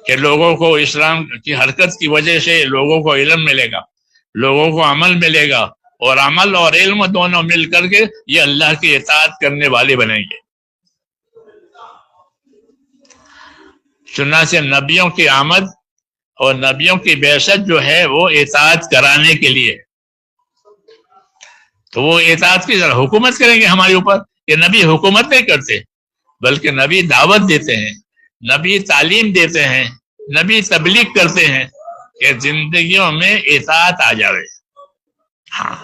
کہ لوگوں کو اسلام کی حرکت کی وجہ سے لوگوں کو علم ملے گا، لوگوں کو عمل ملے گا، اور عمل اور علم دونوں مل کر کے یہ اللہ کی اطاعت کرنے والے بنیں گے. چنانچہ نبیوں کی آمد اور نبیوں کی بعثت جو ہے وہ اطاعت کرانے کے لیے. تو وہ اطاعت کی ذرا حکومت کریں گے ہمارے اوپر. کہ نبی حکومت نہیں کرتے، بلکہ نبی دعوت دیتے ہیں، نبی تعلیم دیتے ہیں، نبی تبلیغ کرتے ہیں کہ زندگیوں میں اطاعت آ جاوے. ہاں،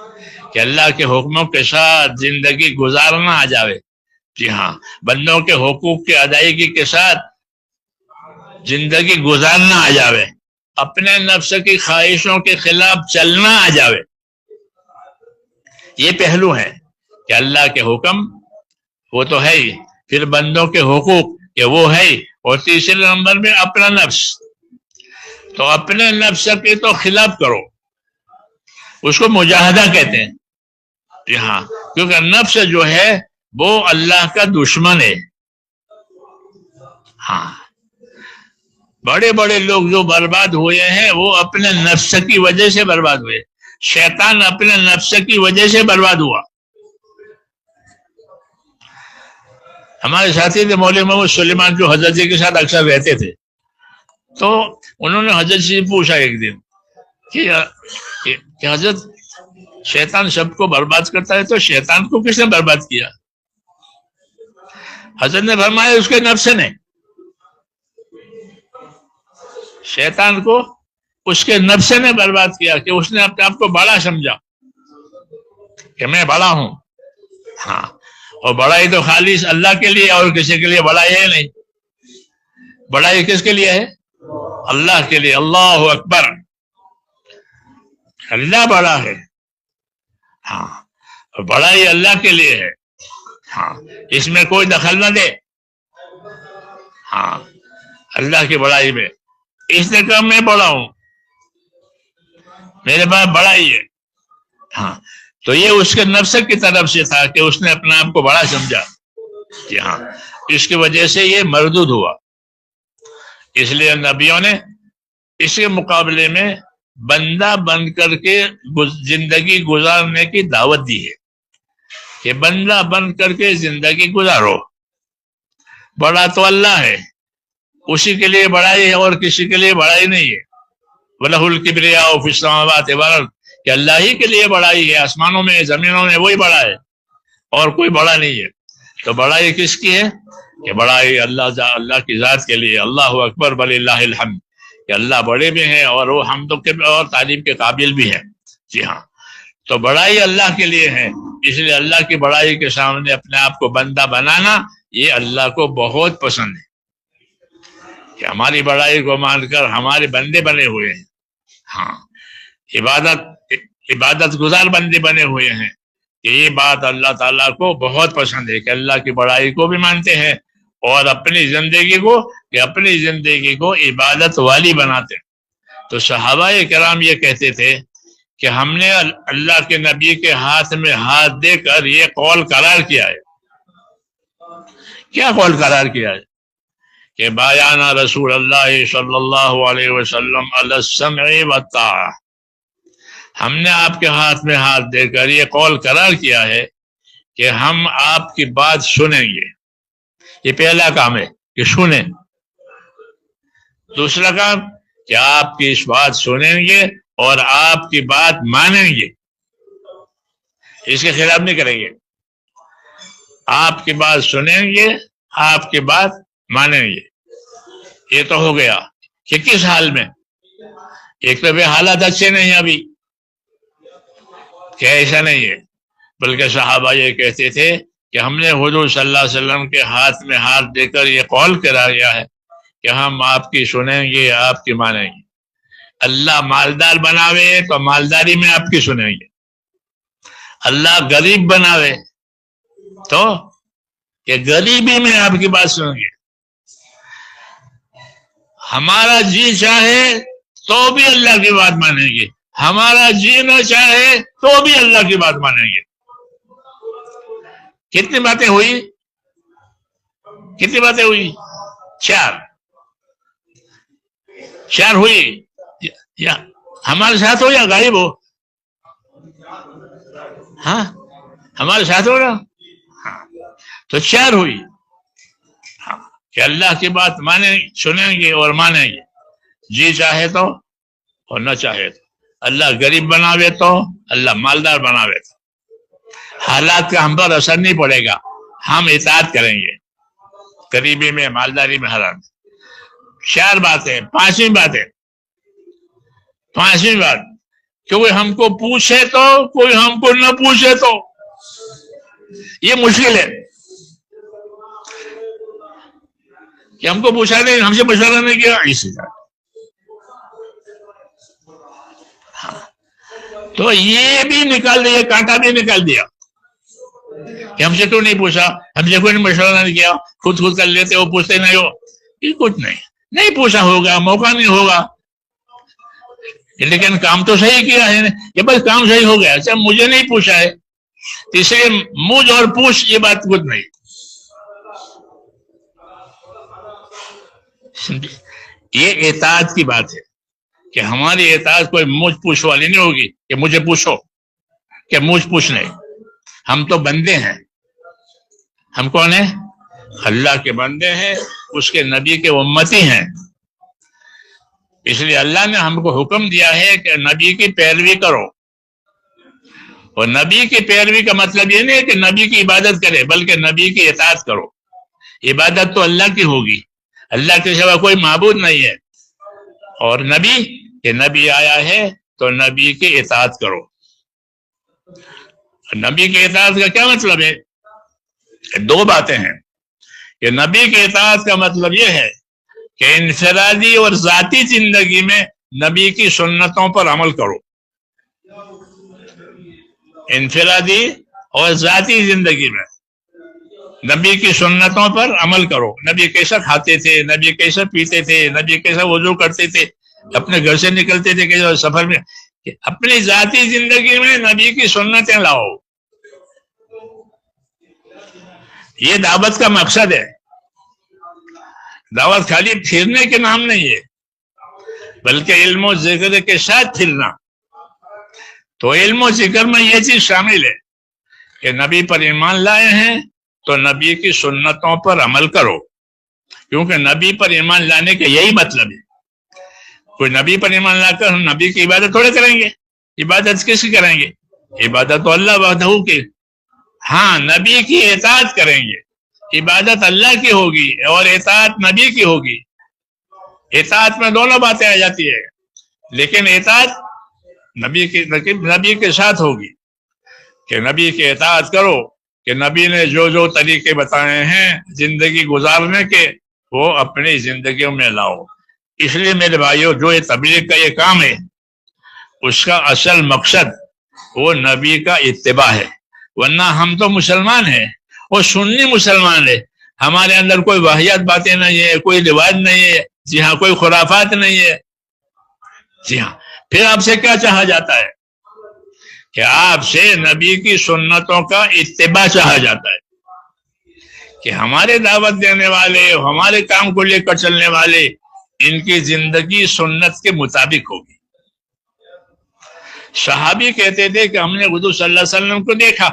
کہ اللہ کے حکموں کے ساتھ زندگی گزارنا آ جاوے. جی ہاں، بندوں کے حقوق کی ادائیگی کے ساتھ زندگی گزارنا آ جاوے، اپنے نفس کی خواہشوں کے خلاف چلنا آ جاوے. یہ پہلو ہے کہ اللہ کے حکم وہ تو ہے ہی، پھر بندوں کے حقوق کہ وہ ہے ہی، اور تیسرے نمبر میں اپنا نفس. تو اپنے نفس کے تو خلاف کرو، اس کو مجاہدہ کہتے ہیں. جی ہاں، کیونکہ نفس جو ہے وہ اللہ کا دشمن ہے. ہاں، بڑے بڑے لوگ جو برباد ہوئے ہیں وہ اپنے نفس کی وجہ سے برباد ہوئے. شیطان اپنے نفس کی وجہ سے برباد ہوا. ہمارے ساتھی تھے مولوی محمد سلیمان، جو حضرت جی کے ساتھ اکثر رہتے تھے. تو انہوں نے حضرت جی پوچھا ایک دن کہ حضرت شیطان سب کو برباد کرتا ہے، تو شیطان کو کس نے برباد کیا؟ حضرت نے فرمایا اس کے نفس نے. شیطان کو اس کے نفس نے برباد کیا کہ اس نے اپنے آپ کو بڑا سمجھا کہ میں بڑا ہوں. ہاں، اور بڑائی تو خالی اللہ کے لیے، اور کسی کے لیے بڑائی ہے نہیں. بڑائی کس کے لیے ہے؟ اللہ کے لیے. اللہ اکبر، اللہ بڑا ہے. ہاں، بڑائی اللہ کے لیے ہے. ہاں، اس میں کوئی دخل نہ دے. ہاں، اللہ کی بڑائی میں اس نے کہا میں بڑا ہوں، میرے پاس بڑائی ہے. ہاں، تو یہ اس کے نفس کی طرف سے تھا کہ اس نے اپنے آپ کو بڑا سمجھا. جی ہاں، اس کی وجہ سے یہ مردود ہوا. اس لیے نبیوں نے اس کے مقابلے میں بندہ بن کر کے زندگی گزارنے کی دعوت دی ہے کہ بندہ بن کر کے زندگی گزارو. بڑا تو اللہ ہے، اسی کے لیے بڑائی ہے اور کسی کے لیے بڑائی نہیں ہے. وَلَهُ الْكِبْرِيَاءُ فِي السَّمَاوَاتِ وَالْأَرْضِ، کہ اللہ ہی کے لیے بڑائی ہے، آسمانوں میں زمینوں میں وہی بڑا ہے اور کوئی بڑا نہیں ہے. تو بڑائی کس کی ہے؟ کہ بڑائی اللہ کی ذات کے لیے. اللہ اکبر وللہ الحمد، کہ اللہ بڑے بھی ہیں اور وہ حمد اور تعریف کے قابل بھی ہیں. جی ہاں، تو بڑائی اللہ کے لیے ہے. اس لیے اللہ کی بڑائی کے سامنے اپنے آپ کو بندہ بنانا یہ اللہ کو بہت پسند ہے کہ ہماری بڑائی کو مان کر ہمارے بندے بنے ہوئے ہیں. ہاں، عبادت گزار بندے بنے ہوئے ہیں. کہ یہ بات اللہ تعالیٰ کو بہت پسند ہے کہ اللہ کی بڑائی کو بھی مانتے ہیں اور اپنی زندگی کو عبادت والی بناتے ہیں. تو صحابہ کرام یہ کہتے تھے کہ ہم نے اللہ کے نبی کے ہاتھ میں ہاتھ دے کر یہ قول قرار کیا ہے. کیا قول قرار کیا ہے؟ کہ بایانا رسول اللہ صلی اللہ علیہ وسلم علی السمع والطاعہ. ہم نے آپ کے ہاتھ میں ہاتھ دے کر یہ قول قرار کیا ہے کہ ہم آپ کی بات سنیں گے. یہ پہلا کام ہے کہ سنیں. دوسرا کام کہ آپ کی اس بات سنیں گے اور آپ کی بات مانیں گے، اس کے خلاف نہیں کریں گے. آپ کی بات سنیں گے، آپ کی بات مانیں گے. یہ تو ہو گیا کہ کس حال میں. ایک تو حالات اچھے نہیں ابھی، کہ ایسا نہیں ہے، بلکہ صحابہ یہ کہتے تھے کہ ہم نے حضور صلی اللہ علیہ وسلم کے ہاتھ میں ہاتھ دے کر یہ قول کرا گیا ہے کہ ہم آپ کی سنیں گے، آپ کی مانیں گے. اللہ مالدار بناوے تو مالداری میں آپ کی سنیں گے. اللہ غریب بناوے تو کہ غریبی میں آپ کی بات سنیں گے. ہمارا جی چاہے تو بھی اللہ کی بات مانیں گے، ہمارا جی نہ چاہے تو بھی اللہ کی بات مانیں گے. کتنی باتیں ہوئی؟ چار ہوئی. یا ہمارے ساتھ ہو یا غائب ہو؟ ہاں، ہمارے ساتھ ہو نا. ہاں، تو چار ہوئی. ہاں، کہ اللہ کی بات سنیں گے اور مانیں گے، جی چاہے تو اور نہ چاہے تو. اللہ غریب بناوے تو، اللہ مالدار بناوے تو. حالات کا ہم پر اثر نہیں پڑے گا، ہم اطاعت کریں گے غریبی میں، مالداری میں، حرام. چار باتیں. پانچویں بات کہ کوئی ہم کو پوچھے تو، کوئی ہم کو نہ پوچھے تو. یہ مشکل ہے کہ ہم کو پوچھا نہیں، ہم سے مشورہ نہیں کیا، اسی طرح. تو یہ بھی نکال دیا، کانٹا بھی نکال دیا کہ ہم سے کیوں نہیں پوچھا، ہم سے کوئی مشورہ نہیں کیا، خود کر لیتے ہو، پوچھتے نہیں ہو. یہ کچھ نہیں پوچھا ہوگا، موقع نہیں ہوگا، لیکن کام تو صحیح کیا ہے. یہ بس کام صحیح ہو گیا. اچھا، مجھے نہیں پوچھا ہے، اس لیے مجھ اور پوچھ یہ بات کچھ نہیں. یہ اطاعت کی بات ہے کہ ہماری اطاعت کوئی مجھ پوچھ والی نہیں ہوگی کہ مجھے پوچھو، کہ مجھ پوچھ نہیں. ہم تو بندے ہیں. ہم کون ہیں؟ اللہ کے بندے ہیں، اس کے نبی کے امتی ہیں. اس لیے اللہ نے ہم کو حکم دیا ہے کہ نبی کی پیروی کرو. اور نبی کی پیروی کا مطلب یہ نہیں ہے کہ نبی کی عبادت کرے، بلکہ نبی کی اطاعت کرو. عبادت تو اللہ کی ہوگی، اللہ کے سوا کوئی معبود نہیں ہے. اور نبی آیا ہے تو نبی کی اطاعت کرو. نبی کی اطاعت کا کیا مطلب ہے؟ دو باتیں ہیں. کہ نبی کی اطاعت کا مطلب یہ ہے کہ انفرادی اور ذاتی زندگی میں نبی کی سنتوں پر عمل کرو. انفرادی اور ذاتی زندگی میں نبی کی سنتوں پر عمل کرو. نبی کیسا کھاتے تھے، نبی کیسا پیتے تھے، نبی کیسا وضو کرتے تھے، اپنے گھر سے نکلتے تھے کیسے سفر میں. اپنی ذاتی زندگی میں نبی کی سنتیں لاؤ. یہ دعوت کا مقصد ہے. دعوت خالی پھرنے کے نام نہیں ہے بلکہ علم و ذکر کے ساتھ پھرنا. تو علم و ذکر میں یہ چیز شامل ہے کہ نبی پر ایمان لائے ہیں تو نبی کی سنتوں پر عمل کرو، کیونکہ نبی پر ایمان لانے کا یہی مطلب ہے. کوئی نبی پر ایمان لا کر ہم نبی کی عبادت تھوڑے کریں گے. عبادت کس کی کریں گے؟ عبادت تو اللہ وحدہ کی. ہاں نبی کی اطاعت کریں گے. عبادت اللہ کی ہوگی اور اطاعت نبی کی ہوگی. اطاعت میں دونوں باتیں آ جاتی ہے، لیکن اطاعت نبی کے ساتھ ہوگی کہ نبی کی اطاعت کرو کہ نبی نے جو جو طریقے بتائے ہیں زندگی گزارنے کے وہ اپنی زندگیوں میں لاؤ. اس لیے میرے بھائیوں، جو یہ تبلیغ کا یہ کام ہے اس کا اصل مقصد وہ نبی کا اتباع ہے. ورنہ ہم تو مسلمان ہیں، وہ سنی مسلمان ہے. ہمارے اندر کوئی واہیات باتیں نہیں ہے، کوئی رواج نہیں ہے، جی ہاں کوئی خرافات نہیں ہے. جی ہاں، پھر آپ سے کیا چاہا جاتا ہے کہ آپ سے نبی کی سنتوں کا اتباع چاہا جاتا ہے کہ ہمارے دعوت دینے والے، ہمارے کام کو لے کر چلنے والے، ان کی زندگی سنت کے مطابق ہوگی. صحابی کہتے تھے کہ ہم نے حضور صلی اللہ علیہ وسلم کو دیکھا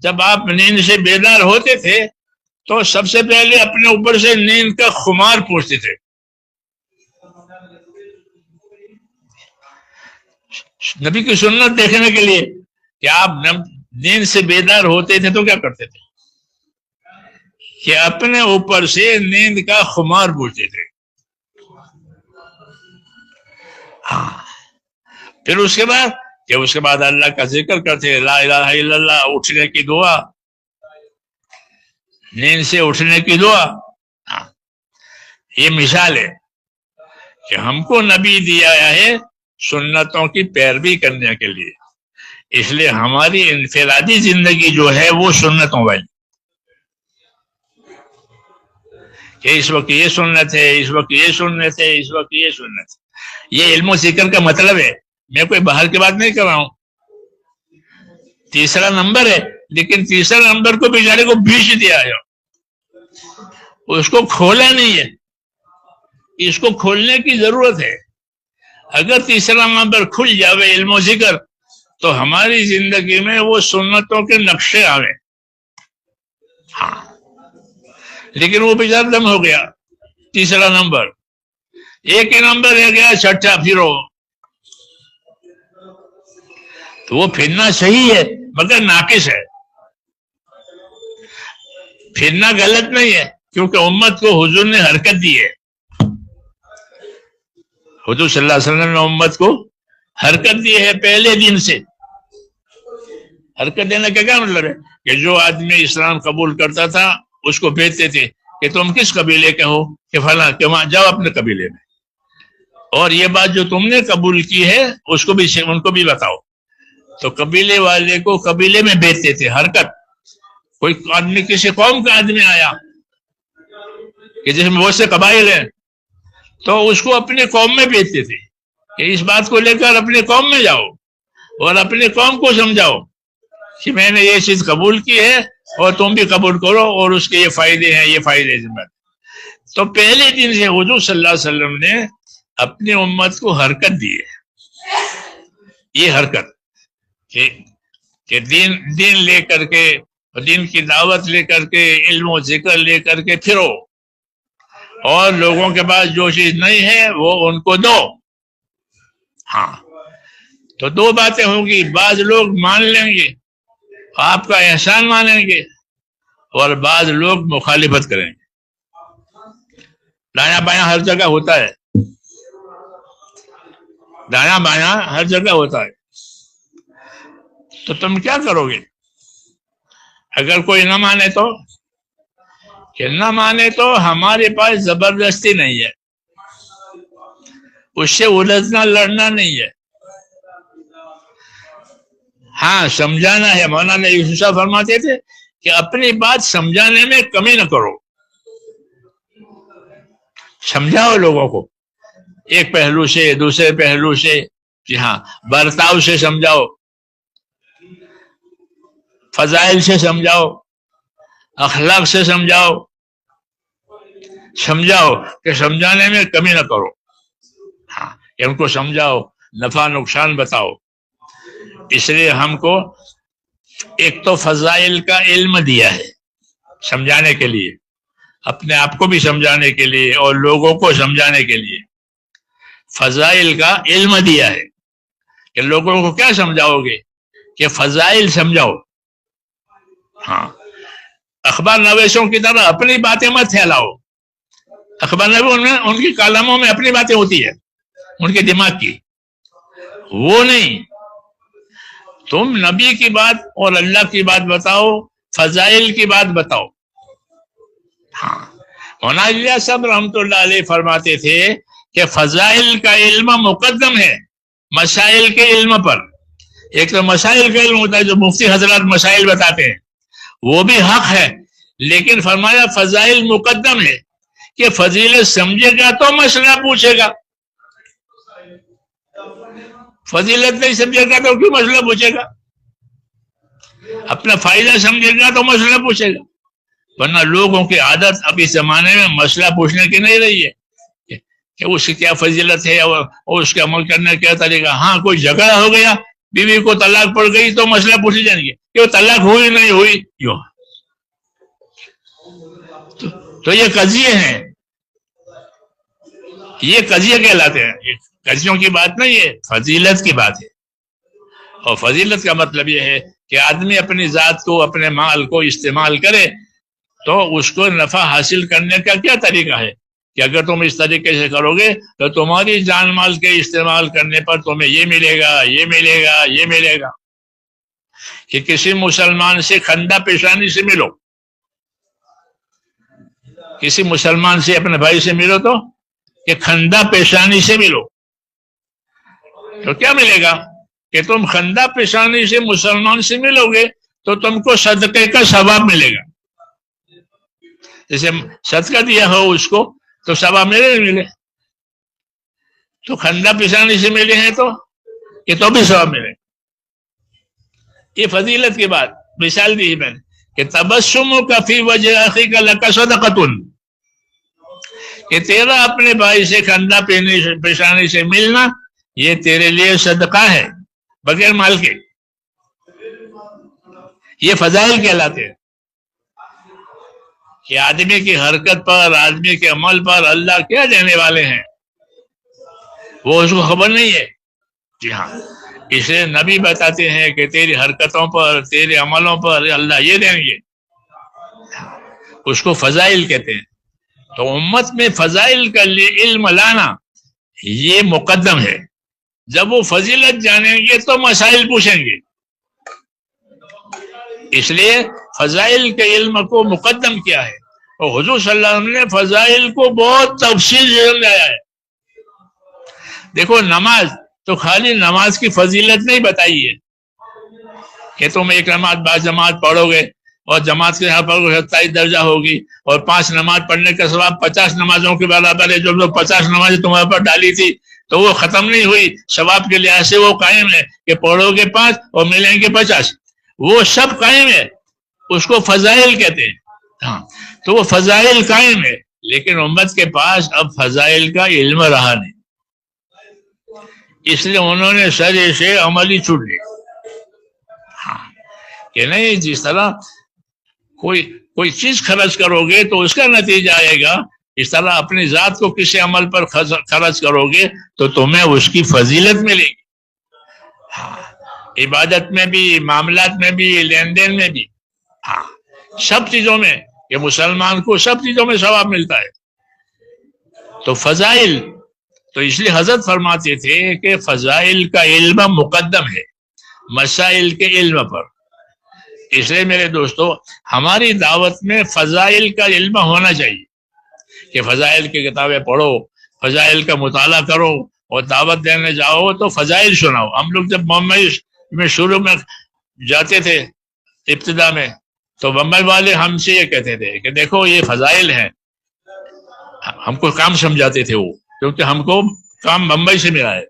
جب آپ نیند سے بیدار ہوتے تھے تو سب سے پہلے اپنے اوپر سے نیند کا خمار پوچھتے تھے. نبی کی سنت دیکھنے کے لیے کہ آپ نیند سے بیدار ہوتے تھے تو کیا کرتے تھے کہ اپنے اوپر سے نیند کا خمار پوچھتے تھے. ہاں، پھر اس کے بعد اللہ کا ذکر کرتے، لا الہ الا اللہ، اٹھنے کی دعا، نیند سے اٹھنے کی دعا. یہ مثال ہے کہ ہم کو نبی دیا ہے سنتوں کی پیروی کرنے کے لیے. اس لیے ہماری انفرادی زندگی جو ہے وہ سنتوں والی کہ اس وقت یہ سنت ہے، اس وقت یہ سنت ہے، اس وقت یہ سنت ہے. یہ علم و ذکر کا مطلب ہے. میں کوئی باہر کی بات نہیں کر رہا ہوں. تیسرا نمبر ہے، لیکن تیسرا نمبر کو بیچارے کو بیچ دیا ہے، اس کو کھولا نہیں ہے. اس کو کھولنے کی ضرورت ہے. اگر تیسرا نمبر کھل جاوے علم و ذکر تو ہماری زندگی میں وہ سنتوں کے نقشے آوے. ہاں، لیکن وہ بیچارہ دم ہو گیا. تیسرا نمبر، ایک ہی نمبر رہ گیا، چھٹا پھرو. تو وہ پھرنا صحیح ہے مگر ناقص ہے. پھرنا غلط نہیں ہے کیونکہ امت کو حضور نے حرکت دی ہے. حضور صلی اللہ علیہ وسلم نے امت کو حرکت دی ہے پہلے دن سے. حرکت دینے کا کیا مطلب ہے کہ جو آدمی اسلام قبول کرتا تھا اس کو بھیجتے تھے کہ تم کس قبیلے کے ہو، کہ فلاں، کہ وہاں جاؤ اپنے قبیلے میں، اور یہ بات جو تم نے قبول کی ہے اس کو بھی ان کو بھی بتاؤ. تو قبیلے والے کو قبیلے میں بھیجتے تھے. حرکت، کوئی آدمی کسی قوم کا آدمی آیا کہ جس میں بہت سے قبائل ہیں تو اس کو اپنے قوم میں بھیجتے تھے کہ اس بات کو لے کر اپنے قوم میں جاؤ اور اپنے قوم کو سمجھاؤ کہ میں نے یہ چیز قبول کی ہے اور تم بھی قبول کرو اور اس کے یہ فائدے ہیں، یہ فائدے ہیں. تو پہلے دن سے حضور صلی اللہ علیہ وسلم نے اپنی امت کو حرکت دی ہے. یہ حرکت کہ دین لے کر کے، دین کی دعوت لے کر کے، علم و ذکر لے کر کے پھرو، اور لوگوں کے پاس جو چیز نہیں ہے وہ ان کو دو. ہاں، تو دو باتیں ہوگی. بعض لوگ مان لیں گے، آپ کا احسان مانیں گے، اور بعض لوگ مخالفت کریں گے. دایاں بایاں ہر جگہ ہوتا ہے. دایاں بایاں ہر جگہ ہوتا ہے. تو تم کیا کرو گے اگر کوئی نہ مانے تو؟ کہ نہ مانے تو ہمارے پاس زبردستی نہیں ہے، اس سے الجھنا لڑنا نہیں ہے. ہاں، سمجھانا ہے. مولانا یوسف صاحب فرماتے تھے کہ اپنی بات سمجھانے میں کمی نہ کرو. سمجھاؤ لوگوں کو، ایک پہلو سے، دوسرے پہلو سے. جی ہاں، برتاؤ سے سمجھاؤ، فضائل سے سمجھاؤ، اخلاق سے سمجھاؤ کہ سمجھانے میں کمی نہ کرو. ہاں کہ ان کو سمجھاؤ، نفع نقصان بتاؤ. اس لیے ہم کو ایک تو فضائل کا علم دیا ہے سمجھانے کے لیے، اپنے آپ کو بھی سمجھانے کے لیے اور لوگوں کو سمجھانے کے لیے. فضائل کا علم دیا ہے کہ لوگوں کو کیا سمجھاؤ گے؟ کہ فضائل سمجھاؤ. ہاں اخبار نویسوں کی طرح اپنی باتیں مت پھیلاؤ. اخبار نویس ان کی کالموں میں اپنی باتیں ہوتی ہے ان کے دماغ کی، وہ نہیں. تم نبی کی بات اور اللہ کی بات بتاؤ، فضائل کی بات بتاؤ. ہاں مولانا صاحب رحمۃ اللہ علیہ فرماتے تھے کہ فضائل کا علم مقدم ہے مسائل کے علم پر. ایک تو مسائل کا علم ہوتا ہے جو مفتی حضرات مسائل بتاتے ہیں، وہ بھی حق ہے، لیکن فرمایا فضائل مقدم ہے کہ فضیلت سمجھے گا تو مسئلہ پوچھے گا، فضیلت نہیں سمجھے گا تو کیوں مسئلہ پوچھے گا؟ اپنا فائدہ سمجھے گا تو مسئلہ پوچھے گا. ورنہ لوگوں کی عادت اب اس زمانے میں مسئلہ پوچھنے کی نہیں رہی ہے کہ اس کی کیا فضیلت ہے اور اس کے عمل کرنے کا کیا طریقہ. ہاں کوئی جھگڑا ہو گیا، بیوی کو طلاق پڑ گئی تو مسئلہ پوچھے جائیں گے کہ وہ طلاق ہوئی نہیں ہوئی کیوں. تو یہ قضیے ہیں، یہ قضیے کہلاتے ہیں. یہ قضیوں کی بات نہیں ہے، فضیلت کی بات ہے. اور فضیلت کا مطلب یہ ہے کہ آدمی اپنی ذات کو، اپنے مال کو استعمال کرے تو اس کو نفع حاصل کرنے کا کیا طریقہ ہے کہ اگر تم اس طریقے سے کرو گے تو تمہاری جان مال کے استعمال کرنے پر تمہیں یہ ملے گا، یہ ملے گا، یہ ملے گا. کہ کسی مسلمان سے خندہ پیشانی سے ملو، کسی مسلمان سے اپنے بھائی سے ملو تو کہ خندہ پیشانی سے ملو، تو کیا ملے گا کہ تم خندہ پیشانی سے مسلمان سے ملو گے تو تم کو صدقے کا ثواب ملے گا. جیسے صدقہ دیا ہو اس کو تو ثواب ملے نہیں ملے، تو خندہ پیشانی سے ملے ہیں تو یہ تو بھی ثواب ملے. یہ فضیلت کی بات مثال دی میں نے کہ تبسم کا فی وجہ اخی کا لک صدقۃ، کہ تیرا اپنے بھائی سے خندہ پیشانی سے ملنا یہ تیرے لیے صدقہ ہے بغیر مال کے. یہ فضائل کہلاتے ہیں کہ آدمی کی حرکت پر، آدمی کے عمل پر اللہ کیا دینے والے ہیں وہ اس کو خبر نہیں ہے. جی ہاں، اسے نبی بتاتے ہیں کہ تیری حرکتوں پر، تیرے عملوں پر اللہ یہ دیں گے. اس کو فضائل کہتے ہیں. تو امت میں فضائل کا علم لانا یہ مقدم ہے. جب وہ فضیلت جانیں گے تو مسائل پوچھیں گے. اس لیے فضائل کے علم کو مقدم کیا ہے. اور حضور صلی اللہ علیہ وسلم نے فضائل کو بہت تفصیل سے سمجھایا ہے. دیکھو نماز تو خالی نماز کی فضیلت نہیں بتائی ہے کہ تم ایک نماز بعد جماعت پڑھو گے اور جماعت کے ساتھ پڑھو گے 27 درجہ ہوگی، اور 5 نماز پڑھنے کا ثواب 50 نمازوں کے برابر ہے. جو 50 نمازیں تمہارے پر ڈالی تھی تو وہ ختم نہیں ہوئی، ثواب کے لحاظ سے وہ قائم ہے کہ پڑھو گے 5 اور ملیں گے 50، وہ سب قائم ہے. اس کو فضائل کہتے ہیں. ہاں تو وہ فضائل قائم ہے، لیکن امت کے پاس اب فضائل کا علم رہا نہیں، اس لیے انہوں نے سرے سے عملی چھوڑ لی. ہاں کہ نہیں، جس طرح کوئی چیز خرچ کرو گے تو اس کا نتیجہ آئے گا، اس طرح اپنی ذات کو کسی عمل پر خرچ کرو گے تو تمہیں اس کی فضیلت ملے گی. ہاں عبادت میں بھی، معاملات میں بھی، لین دین میں بھی، ہاں سب چیزوں میں، کہ مسلمان کو سب چیزوں میں ثواب ملتا ہے. تو فضائل، تو اس لیے حضرت فرماتے تھے کہ فضائل کا علم مقدم ہے مسائل کے علم پر. اس لیے میرے دوستو ہماری دعوت میں فضائل کا علم ہونا چاہیے کہ فضائل کی کتابیں پڑھو، فضائل کا مطالعہ کرو، اور دعوت دینے جاؤ تو فضائل سناؤ. ہم لوگ جب بمبئی میں شروع میں جاتے تھے ابتدا میں تو بمبئی والے ہم سے یہ کہتے تھے کہ دیکھو یہ فضائل ہیں. ہم کو کام سمجھاتے تھے وہ، کیونکہ ہم کو کام بمبئی سے ملا ہے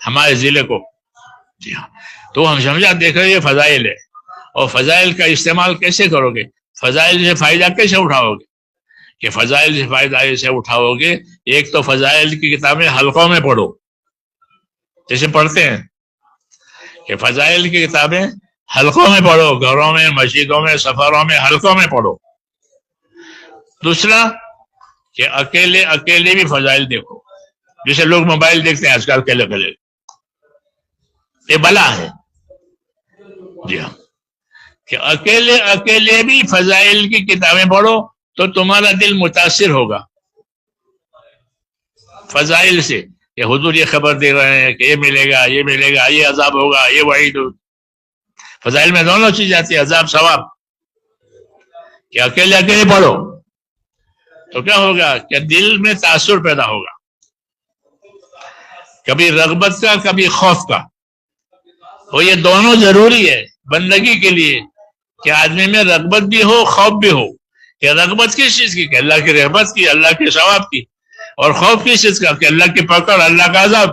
ہمارے ضلع کو. جی ہاں، تو ہم سمجھا دیکھو یہ فضائل ہے، اور فضائل کا استعمال کیسے کرو گے؟ فضائل سے فائدہ کیسے اٹھاؤ گے؟ کہ فضائل سے فائدہ ایسے اٹھاؤ گے، ایک تو فضائل کی کتابیں حلقوں میں پڑھو، جیسے پڑھتے ہیں کہ فضائل کی کتابیں حلقوں میں پڑھو، گھروں میں، مسجدوں میں، سفروں میں، حلقوں میں پڑھو۔ دوسرا کہ اکیلے اکیلے بھی فضائل دیکھو، جیسے لوگ موبائل دیکھتے ہیں آج کل اکیلے اکیلے، یہ بلا ہے۔ جی ہاں، کہ اکیلے اکیلے بھی فضائل کی کتابیں پڑھو تو تمہارا دل متاثر ہوگا فضائل سے، کہ حضور یہ خبر دے رہے ہیں کہ یہ ملے گا، یہ ملے گا، یہ عذاب ہوگا، یہ وعید ہوگا۔ فضائل میں دونوں چیز آتی ہے، عذاب ثواب۔ کہ اکیلے اکیلے پڑھو تو کیا ہوگا کہ دل میں تاثر پیدا ہوگا، کبھی رغبت کا کبھی خوف کا، اور یہ دونوں ضروری ہے بندگی کے لیے، کہ آدمی میں رغبت بھی ہو، خوف بھی ہو۔ کہ رغبت کس چیز کی؟ کہ اللہ کی رحمت کی، اللہ کے ثواب کی، اور خوف کس چیز کا؟ کہ اللہ کی پکڑ، اللہ کا عذاب۔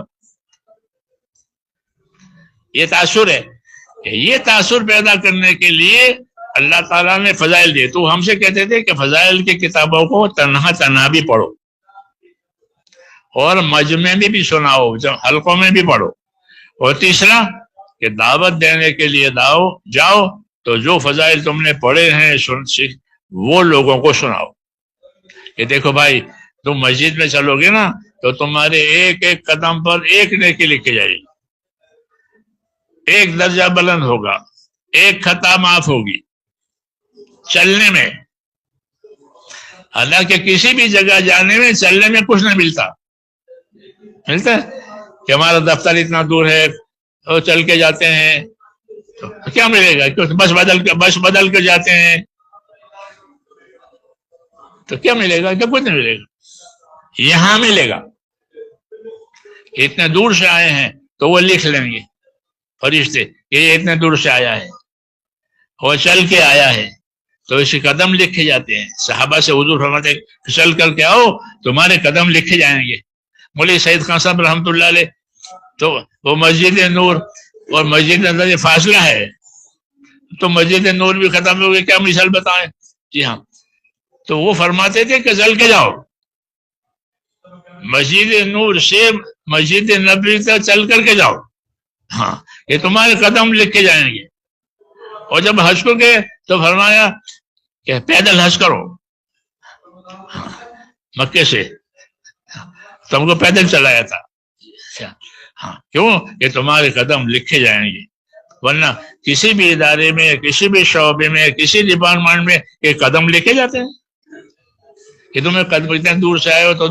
یہ تاثر ہے، کہ یہ تاثر پیدا کرنے کے لیے اللہ تعالیٰ نے فضائل دیے۔ تو ہم سے کہتے تھے کہ فضائل کی کتابوں کو تنہا تنہا بھی پڑھو، اور مجمع میں بھی سناؤ، حلقوں میں بھی پڑھو۔ اور تیسرا کہ دعوت دینے کے لیے جاؤ تو جو فضائل تم نے پڑھے ہیں وہ لوگوں کو سناؤ، کہ دیکھو بھائی تم مسجد میں چلو گے نا تو تمہارے ایک ایک قدم پر ایک نیکی لکھی جائے گی، ایک درجہ بلند ہوگا، ایک خطا معاف ہوگی چلنے میں۔ حالانکہ کسی بھی جگہ جانے میں چلنے میں کچھ نہیں ملتا ہے کہ ہمارا دفتر اتنا دور ہے اور چل کے جاتے ہیں تو کیا ملے گا؟ بس بدل کے جاتے ہیں تو کیا ملے گا؟ کیا کچھ نہیں ملے گا۔ یہاں ملے گا، اتنے دور سے آئے ہیں تو وہ لکھ لیں گے فرشتے کہ یہ اتنے دور سے آیا ہے اور چل کے آیا ہے، تو اس کے قدم لکھے جاتے ہیں۔ صحابہ سے حضور فرماتے ہیں چل کر کے آؤ تمہارے قدم لکھے جائیں گے۔ مولوی سعید خان صاحب رحمۃ اللہ علیہ، تو وہ مسجد نور اور مسجد اندر یہ فاصلہ ہے، تو مسجد نور بھی ختم ہو گئی، کیا مثال بتائیں؟ جی ہاں، تو وہ فرماتے تھے کہ چل کے جاؤ، مسجد نور سے مسجد نبوی تک چل کر کے جاؤ، ہاں یہ تمہارے قدم لکھ کے جائیں گے۔ اور جب حج کو گئے تو فرمایا کہ پیدل حج کرو، مکے سے تم کو پیدل چلایا تھا، ہاں کیوں؟ کہ تمہارے قدم لکھے جائیں گے۔ ورنہ کسی بھی ادارے میں، کسی بھی شعبے میں، کسی ڈپارٹمنٹ میں یہ قدم لکھے جاتے ہیں کہ تمہیں قدم اتنے دور سے آئے ہو تو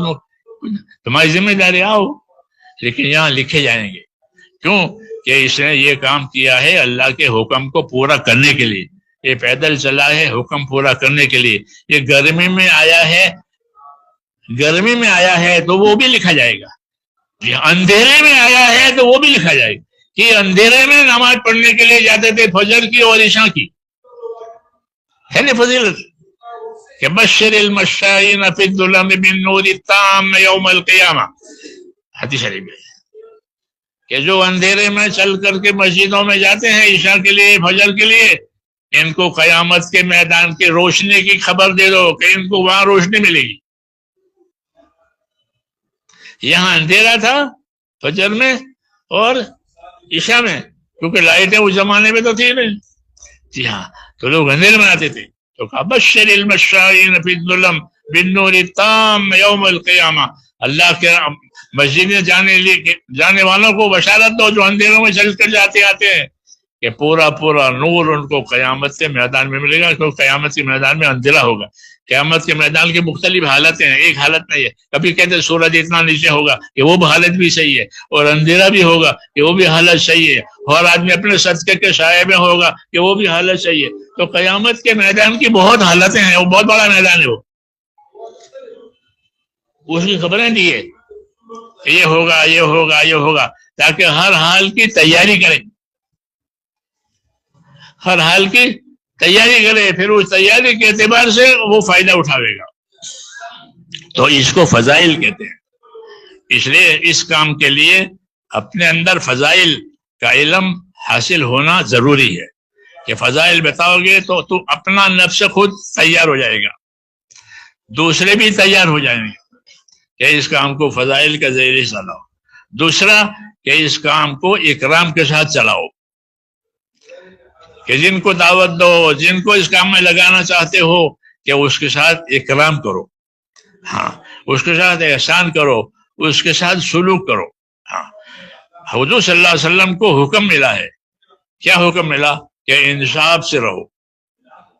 تمہاری ذمہ داری آؤ، لیکن یہاں لکھے جائیں گے۔ کیوں؟ کہ اس نے یہ کام کیا ہے اللہ کے حکم کو پورا کرنے کے لیے، یہ پیدل چلا ہے حکم پورا کرنے کے لیے، یہ گرمی میں آیا ہے تو وہ بھی لکھا جائے گا، یہ اندھیرے میں آیا ہے تو وہ بھی لکھا جائے گا۔ کہ اندھیرے میں نماز پڑھنے کے لیے جاتے تھے فجر کی اور عشاء کی، ہے نا فضیلت؟ کہ بشر المشائین فی الظلم بالنور التام یوم القیامہ، حدیث شریف میں، کہ جو اندھیرے میں چل کر کے مسجدوں میں جاتے ہیں عشاء کے لیے، فجر کے لیے، ان کو قیامت کے میدان کی روشنی کی خبر دے دو کہ ان کو وہاں روشنی ملے گی۔ یہاں اندھیرا تھا فجر میں اور عشاء میں، کیونکہ لائٹیں اس زمانے میں تو تھی نہیں۔ جی ہاں، تو لوگ اندھیرے میں آتے تھے، تو کہا بشر المشائین فی الظلم بالنور التام یوم القیامہ، اللہ کے مسجد میں جانے والوں کو بشارت دو جو اندھیروں میں چل کر جاتے آتے ہیں، کہ پورا پورا نور ان کو قیامت کے میدان میں ملے گا، کیونکہ قیامت کے میدان میں اندھیرا ہوگا۔ قیامت کے میدان کی مختلف حالتیں ہیں، ایک حالت نہیں ہے، کبھی کہتے ہیں سورج اتنا نیچے ہوگا کہ وہ حالت بھی صحیح ہے، اور اندھیرا بھی ہوگا کہ وہ بھی حالت صحیح ہے، اور آدمی اپنے صدقے کے سائے میں ہوگا کہ وہ بھی حالت صحیح ہے۔ تو قیامت کے میدان کی بہت حالتیں ہیں، وہ بہت بڑا میدان ہے، وہ اس کی خبریں دی ہے، یہ ہوگا یہ ہوگا یہ ہوگا، تاکہ ہر حال کی تیاری کریں، ہر حال کی تیاری کرے، پھر اس تیاری کے اعتبار سے وہ فائدہ اٹھاوے گا۔ تو اس کو فضائل کہتے ہیں۔ اس لیے اس کام کے لیے اپنے اندر فضائل کا علم حاصل ہونا ضروری ہے۔ کہ فضائل بتاؤ گے تو تو اپنا نفس خود تیار ہو جائے گا، دوسرے بھی تیار ہو جائیں گے کہ اس کام کو فضائل کا ذریعے چلاؤ۔ دوسرا کہ اس کام کو اکرام کے ساتھ چلاؤ، کہ جن کو دعوت دو، جن کو اس کام میں لگانا چاہتے ہو کہ اس کے ساتھ اکرام کرو، ہاں اس کے ساتھ احسان کرو، اس کے ساتھ سلوک کرو۔ ہاں حضور صلی اللہ علیہ وسلم کو حکم ملا ہے، کیا حکم ملا؟ کہ انصاف سے رہو،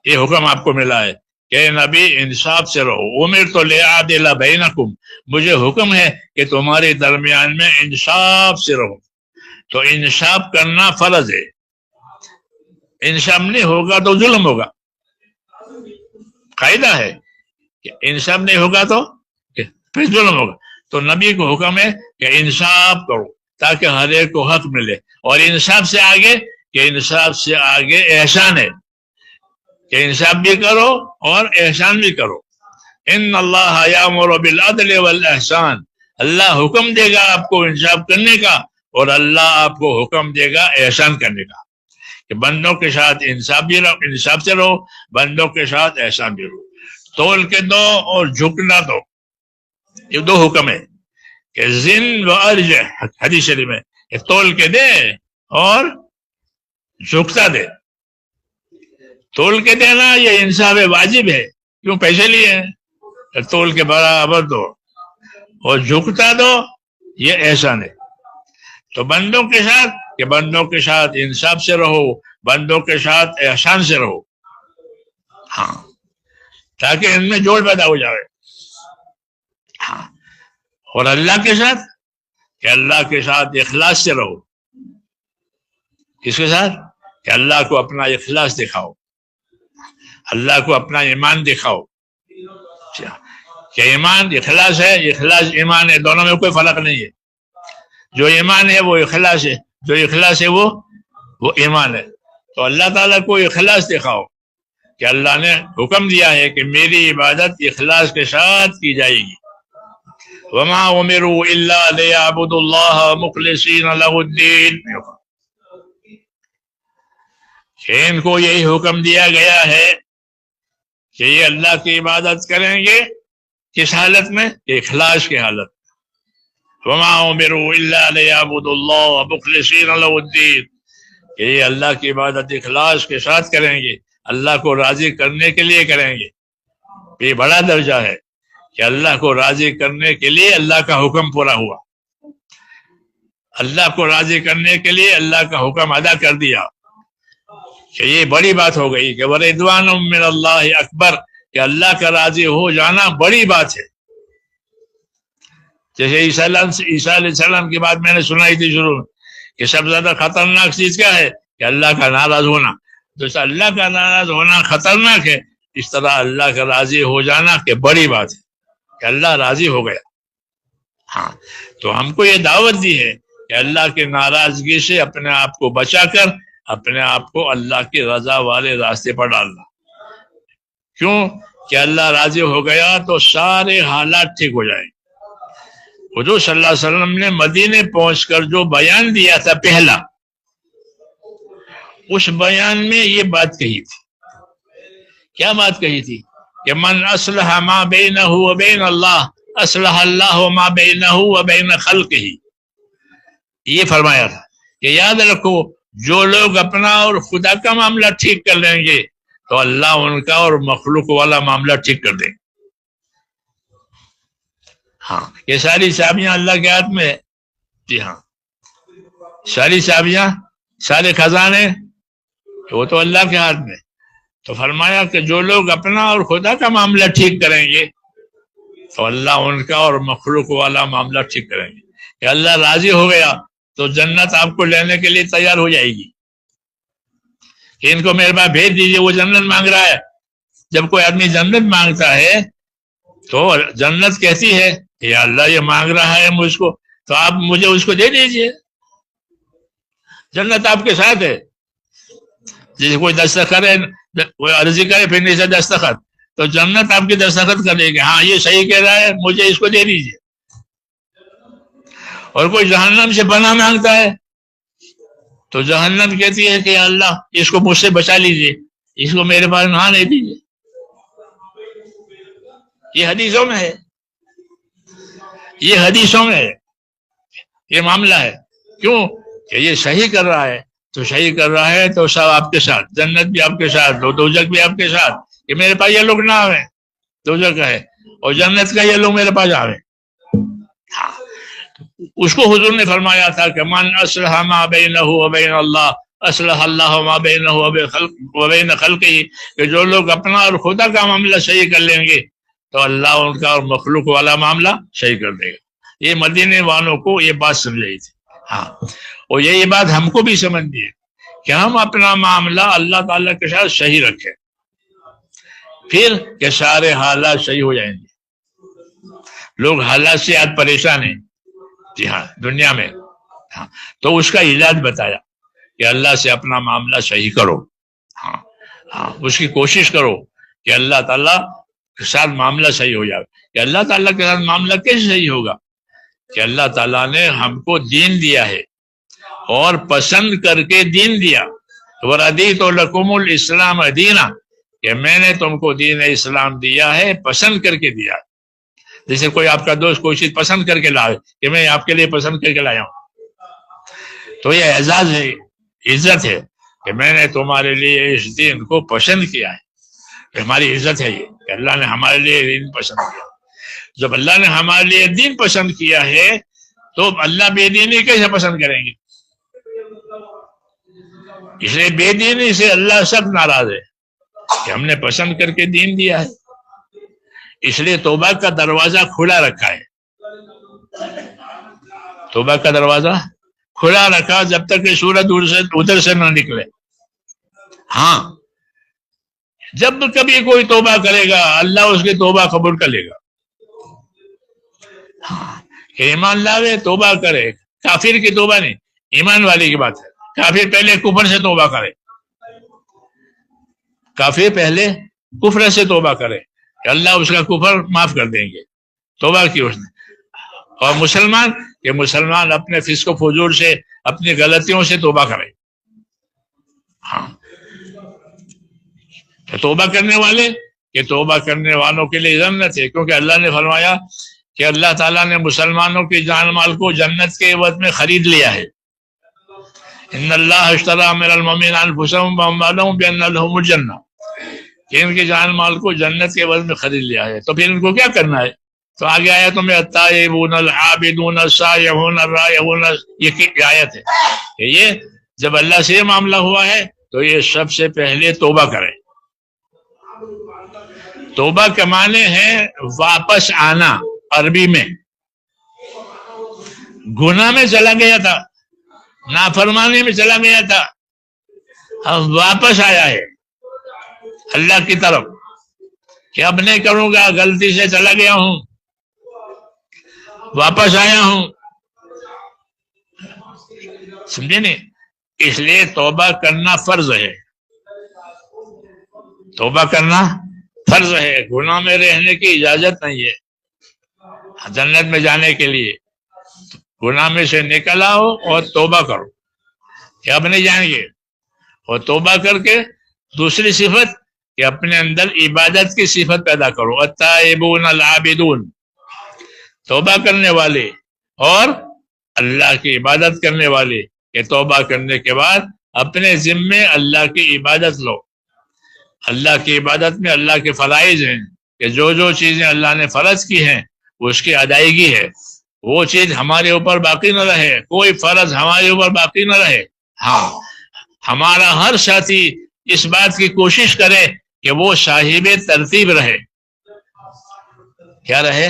یہ حکم آپ کو ملا ہے کہ نبی انصاف سے رہو۔ امرت لأعدل بینکم، مجھے حکم ہے کہ تمہارے درمیان میں انصاف سے رہو۔ تو انصاف کرنا فرض ہے، انصاف نہیں ہوگا تو ظلم ہوگا، قاعدہ ہے کہ انصاف نہیں ہوگا تو پھر ظلم ہوگا۔ تو نبی کو حکم ہے کہ انصاف کرو تاکہ ہر ایک کو حق ملے، اور انصاف سے آگے کہ انصاف سے آگے احسان ہے کہ انصاف بھی کرو اور احسان بھی کرو۔ ان اللہ یامر بالعدل والاحسان، اللہ حکم دے گا آپ کو انصاف کرنے کا، اور اللہ آپ کو حکم دے گا احسان کرنے کا، کہ بندوں کے ساتھ انصاف بھی رہو، انصاف سے رہو، بندوں کے ساتھ احسان بھی رہو۔ تول کے دو اور جھکنا دو، یہ دو حکم ہے کہ زن و ارج، حدیث شریف میں کہ تول کے دے اور جھکتا دے۔ تول کے دینا یہ انصاف واجب ہے، کیوں؟ پیسے لیے ہیں، تول کے برابر دو، اور جھکتا دو یہ احسان ہے۔ تو بندوں کے ساتھ کہ بندوں کے ساتھ انصاف سے رہو، بندوں کے ساتھ احسان سے رہو، ہاں تاکہ ان میں جوڑ پیدا ہو جائے۔ ہاں اور اللہ کے ساتھ کہ اللہ کے ساتھ اخلاص سے رہو، کس کے ساتھ؟ کہ اللہ کو اپنا اخلاص دکھاؤ، اللہ کو اپنا ایمان دکھاؤ، کہ ایمان اخلاص ہے، اخلاص ایمان ہے، دونوں میں کوئی فرق نہیں ہے۔ جو ایمان ہے وہ اخلاص ہے، جو اخلاص ہے وہ ایمان ہے۔ تو اللہ تعالیٰ کو اخلاص دکھاؤ کہ اللہ نے حکم دیا ہے کہ میری عبادت اخلاص کے ساتھ کی جائے گی۔ وما امروا الا ليعبدوا الله مخلصين له الدين، کہ ان کو یہی حکم دیا گیا ہے کہ یہ اللہ کی عبادت کریں گے، کس حالت میں؟ اخلاص کی حالت۔ وما امروا الا ليعبدوا الله مخلصين له الدين، کہ یہ اللہ کی عبادت اخلاص کے ساتھ کریں گے، اللہ کو راضی کرنے کے لیے کریں گے۔ یہ بڑا درجہ ہے کہ اللہ کو راضی کرنے کے لیے اللہ کا حکم پورا ہوا، اللہ کو راضی کرنے کے لیے اللہ کا حکم ادا کر دیا، کہ یہ بڑی بات ہو گئی کہ وَرِضْوَانٌ مِّنَ اللَّهِ اکبر، کہ اللہ کا راضی ہو جانا بڑی بات ہے۔ جیسے عیسیٰ علیہ السلام کی بات میں نے سنائی تھی شروع میں کہ سب سے زیادہ خطرناک چیز کیا ہے؟ کہ اللہ کا ناراض ہونا۔ جیسے اللہ کا ناراض ہونا خطرناک ہے، اس طرح اللہ کا راضی ہو جانا کہ بڑی بات ہے، کہ اللہ راضی ہو گیا۔ ہاں تو ہم کو یہ دعوت دی ہے کہ اللہ کی ناراضگی سے اپنے آپ کو بچا کر اپنے آپ کو اللہ کی رضا والے راستے پر ڈالنا۔ کیوں؟ کہ اللہ راضی ہو گیا تو سارے حالات ٹھیک ہو جائیں۔ حضور صلی اللہ علیہ وسلم نے مدینے پہنچ کر جو بیان دیا تھا پہلا، اس بیان میں یہ بات کہی تھی۔ کیا بات کہی تھی؟ کہ من اصلح ما بینہ وبین اللہ اصلح اللہ ما بینہ وبین خلقہ۔ یہ فرمایا تھا کہ یاد رکھو، جو لوگ اپنا اور خدا کا معاملہ ٹھیک کر لیں گے تو اللہ ان کا اور مخلوق والا معاملہ ٹھیک کر دے گا۔ ہاں یہ ساری چابیاں اللہ کے ہاتھ میں ہے۔ جی ہاں، ساری چابیاں، سارے خزانے وہ تو اللہ کے ہاتھ میں۔ تو فرمایا کہ جو لوگ اپنا اور خدا کا معاملہ ٹھیک کریں گے تو اللہ ان کا اور مخلوق والا معاملہ ٹھیک کریں گے۔ کہ اللہ راضی ہو گیا تو جنت آپ کو لینے کے لیے تیار ہو جائے گی کہ ان کو میرے پاس بھیج دیجیے، وہ جنت مانگ رہا ہے۔ جب کوئی آدمی جنت مانگتا ہے تو جنت کہتی ہے کہ یا اللہ یہ مانگ رہا ہے مجھ کو، تو آپ مجھے اس کو دے دیجیے، جنت آپ کے ساتھ ہے۔ جیسے کوئی دستخط ہے، کوئی عرضی کرے پھر نیچے دستخط، تو جنت آپ کی دستخط کرے گی، ہاں یہ صحیح کہہ رہا ہے، مجھے اس کو دے دیجیے۔ اور کوئی جہنم سے پناہ مانگتا ہے تو جہنم کہتی ہے کہ اللہ اس کو مجھ سے بچا لیجیے، اس کو میرے پاس نہ آنے دیجیے. یہ حدیثوں میں ہے، یہ حدیثوں میں ہے، یہ معاملہ ہے. کیوں کہ یہ صحیح کر رہا ہے، تو صحیح کر رہا ہے تو سب آپ کے ساتھ، جنت بھی آپ کے ساتھ، دوزخ بھی آپ کے ساتھ. کہ میرے پاس یہ لوگ نہ آوے، دوزخ کا ہے اور جنت کا یہ لوگ میرے پاس آوے. ہاں اس کو حضور نے فرمایا تھا کہ من اصلح ما بینہ و بین اللہ اصلح اللہ ما بینہ و بین خلقہ، کہ جو لوگ اپنا اور خدا کا معاملہ صحیح کر لیں گے تو اللہ ان کا اور مخلوق والا معاملہ صحیح کر دے گا. یہ مدینے والوں کو یہ بات سمجھائی تھی. ہاں اور یہ بات ہم کو بھی سمجھنی ہے کہ ہم اپنا معاملہ اللہ تعالیٰ کے ساتھ صحیح رکھیں، پھر کہ سارے حالات صحیح ہو جائیں گے. لوگ حالات سے آج پریشان ہیں، جی ہاں دنیا میں. ہاں تو اس کا علاج بتایا کہ اللہ سے اپنا معاملہ صحیح کرو. ہاں ہاں اس کی کوشش کرو کہ اللہ تعالیٰ کے ساتھ معاملہ صحیح ہو جائے. کہ اللہ تعالیٰ کے ساتھ معاملہ کیسے صحیح ہوگا؟ کہ اللہ تعالیٰ نے ہم کو دین دیا ہے اور پسند کر کے دین دیا. وَرَضِيتُ لَكُمُ الْإِسْلَامَ دِينًا، کہ میں نے تم کو دین اسلام دیا ہے، پسند کر کے دیا. جیسے کوئی آپ کا دوست کوئی چیز پسند کر کے لائے کہ میں آپ کے لیے پسند کر کے لایا ہوں، تو یہ اعزاز ہے، عزت ہے کہ میں نے تمہارے لیے اس دین کو پسند کیا ہے. کہ ہماری عزت ہے یہ کہ اللہ نے ہمارے لیے دین پسند کیا. جب اللہ نے ہمارے لیے دین پسند کیا ہے تو اللہ بے دینی کیسے پسند کریں گے؟ اس لیے بے دینی سے اللہ سخت ناراض ہے کہ ہم نے پسند کر کے دین دیا ہے. اس لیے توبہ کا دروازہ کھلا رکھا ہے. توبہ کا دروازہ کھلا رکھا جب تک کہ سورج ادھر سے نہ نکلے. ہاں جب کبھی کوئی توبہ کرے گا اللہ اس کی توبہ قبول کر لے گا. ہاں کہ ایمان لاوے توبہ کرے، کافر کی توبہ نہیں، ایمان والی کی بات ہے. کافر پہلے کفر سے توبہ کرے، کافر پہلے کفر سے توبہ کرے کہ اللہ اس کا کفر معاف کر دیں گے، توبہ کی اس نے. اور مسلمان کہ مسلمان اپنے فسق و فجور سے، اپنی غلطیوں سے توبہ کرے. ہاں توبہ کرنے والے کہ توبہ کرنے والوں کے لیے جنت ہے، کیونکہ اللہ نے فرمایا کہ اللہ تعالیٰ نے مسلمانوں کی جان مال کو جنت کے عوض میں خرید لیا ہے. ان اللہ اشتری من المؤمنین انفسهم واموالهم بان لهم الجنہ، کہ ان کی جان مال کو جنت کے عوض میں خرید لیا ہے. تو پھر ان کو کیا کرنا ہے؟ تو آگے آیتوں میں التائبون العابدون السائحون الرائحون، یہ آیت ہے کہ یہ جب اللہ سے یہ معاملہ ہوا ہے تو یہ سب سے پہلے توبہ کریں. توبہ کے معنی ہے واپس آنا. عربی میں گناہ میں چلا گیا تھا، نافرمانی میں چلا گیا تھا، اب واپس آیا ہے اللہ کی طرف کہ اب نہیں کروں گا، غلطی سے چلا گیا ہوں، واپس آیا ہوں. سمجھے نہیں؟ اس لیے توبہ کرنا فرض ہے. توبہ کرنا فرض ہے. گناہ میں رہنے کی اجازت نہیں ہے. جنت میں جانے کے لیے گناہ میں سے نکل آؤ اور توبہ کرو کہ اب نہیں جائیں گے. اور توبہ کر کے دوسری صفت کہ اپنے اندر عبادت کی صفت پیدا کرو. التائبون العابدون، توبہ کرنے والے اور اللہ کی عبادت کرنے والے، کہ توبہ کرنے کے بعد اپنے ذمے اللہ کی عبادت لو. اللہ کی عبادت میں اللہ کے فرائض ہیں کہ جو چیزیں اللہ نے فرض کی ہیں اس کی ادائیگی ہے. وہ چیز ہمارے اوپر باقی نہ رہے، کوئی فرض ہمارے اوپر باقی نہ رہے. ہاں ہمارا ہر ساتھی اس بات کی کوشش کرے کہ وہ صاحب ترتیب رہے. کیا رہے؟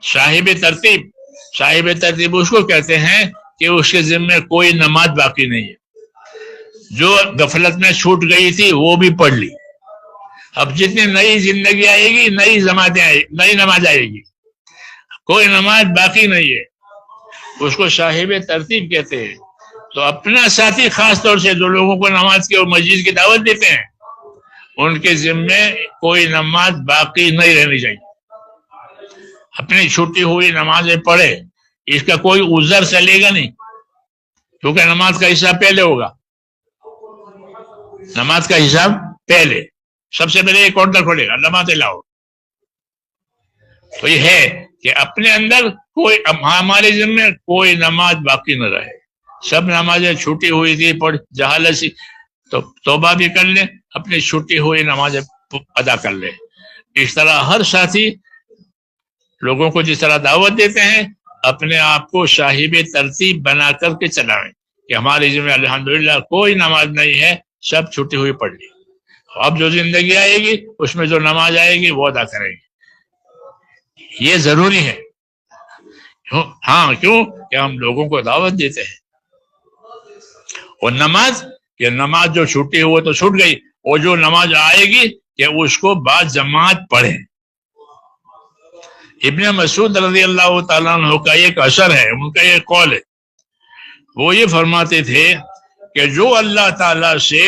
صاحب ترتیب. صاحب ترتیب اس کو کہتے ہیں کہ اس کے ذمے کوئی نماز باقی نہیں ہے. جو غفلت میں چھوٹ گئی تھی وہ بھی پڑھ لی. اب جتنی نئی زندگی آئے گی نئی نماز آئے گی، کوئی نماز باقی نہیں ہے. اس کو صاحب ترتیب کہتے ہیں. تو اپنا ساتھی خاص طور سے جو لوگوں کو نماز کی اور مسجد کی دعوت دیتے ہیں ان کے ذمے کوئی نماز باقی نہیں رہنی چاہیے. اپنی چھٹی ہوئی نمازیں پڑھے، اس کا کوئی عذر چلے گا نہیں. کیونکہ نماز کا حساب پہلے ہوگا، نماز کا حساب پہلے، سب سے پہلے یہ کاؤنٹر کھولے گا، نماز لاؤ. تو یہ ہے کہ اپنے اندر کوئی ہمارے ذمہ کوئی نماز باقی نہ رہے. سب نمازیں چھوٹی ہوئی تھی پڑھ جہالت سی، تو توبہ بھی کر لیں، اپنی چھوٹی ہوئی نمازیں ادا کر لیں. اس طرح ہر ساتھی لوگوں کو جس طرح دعوت دیتے ہیں اپنے آپ کو صاحب ترتیب بنا کر کے چلائیں کہ ہمارے ذمہ الحمدللہ کوئی نماز نہیں ہے، سب چھوٹی ہوئی پڑھ لی. اب جو زندگی آئے گی اس میں جو نماز آئے گی وہ ادا کریں گے. یہ ضروری ہے. ہاں کیوں کہ ہم لوگوں کو دعوت دیتے ہیں. اور نماز، کہ نماز جو چھوٹی ہوئی تو چھوٹ گئی، اور جو نماز آئے گی کہ اس کو بعد جماعت پڑھیں. ابن مسعود رضی اللہ تعالیٰ عنہ کا ایک اثر ہے، ان کا ایک قول ہے، وہ یہ فرماتے تھے کہ جو اللہ تعالیٰ سے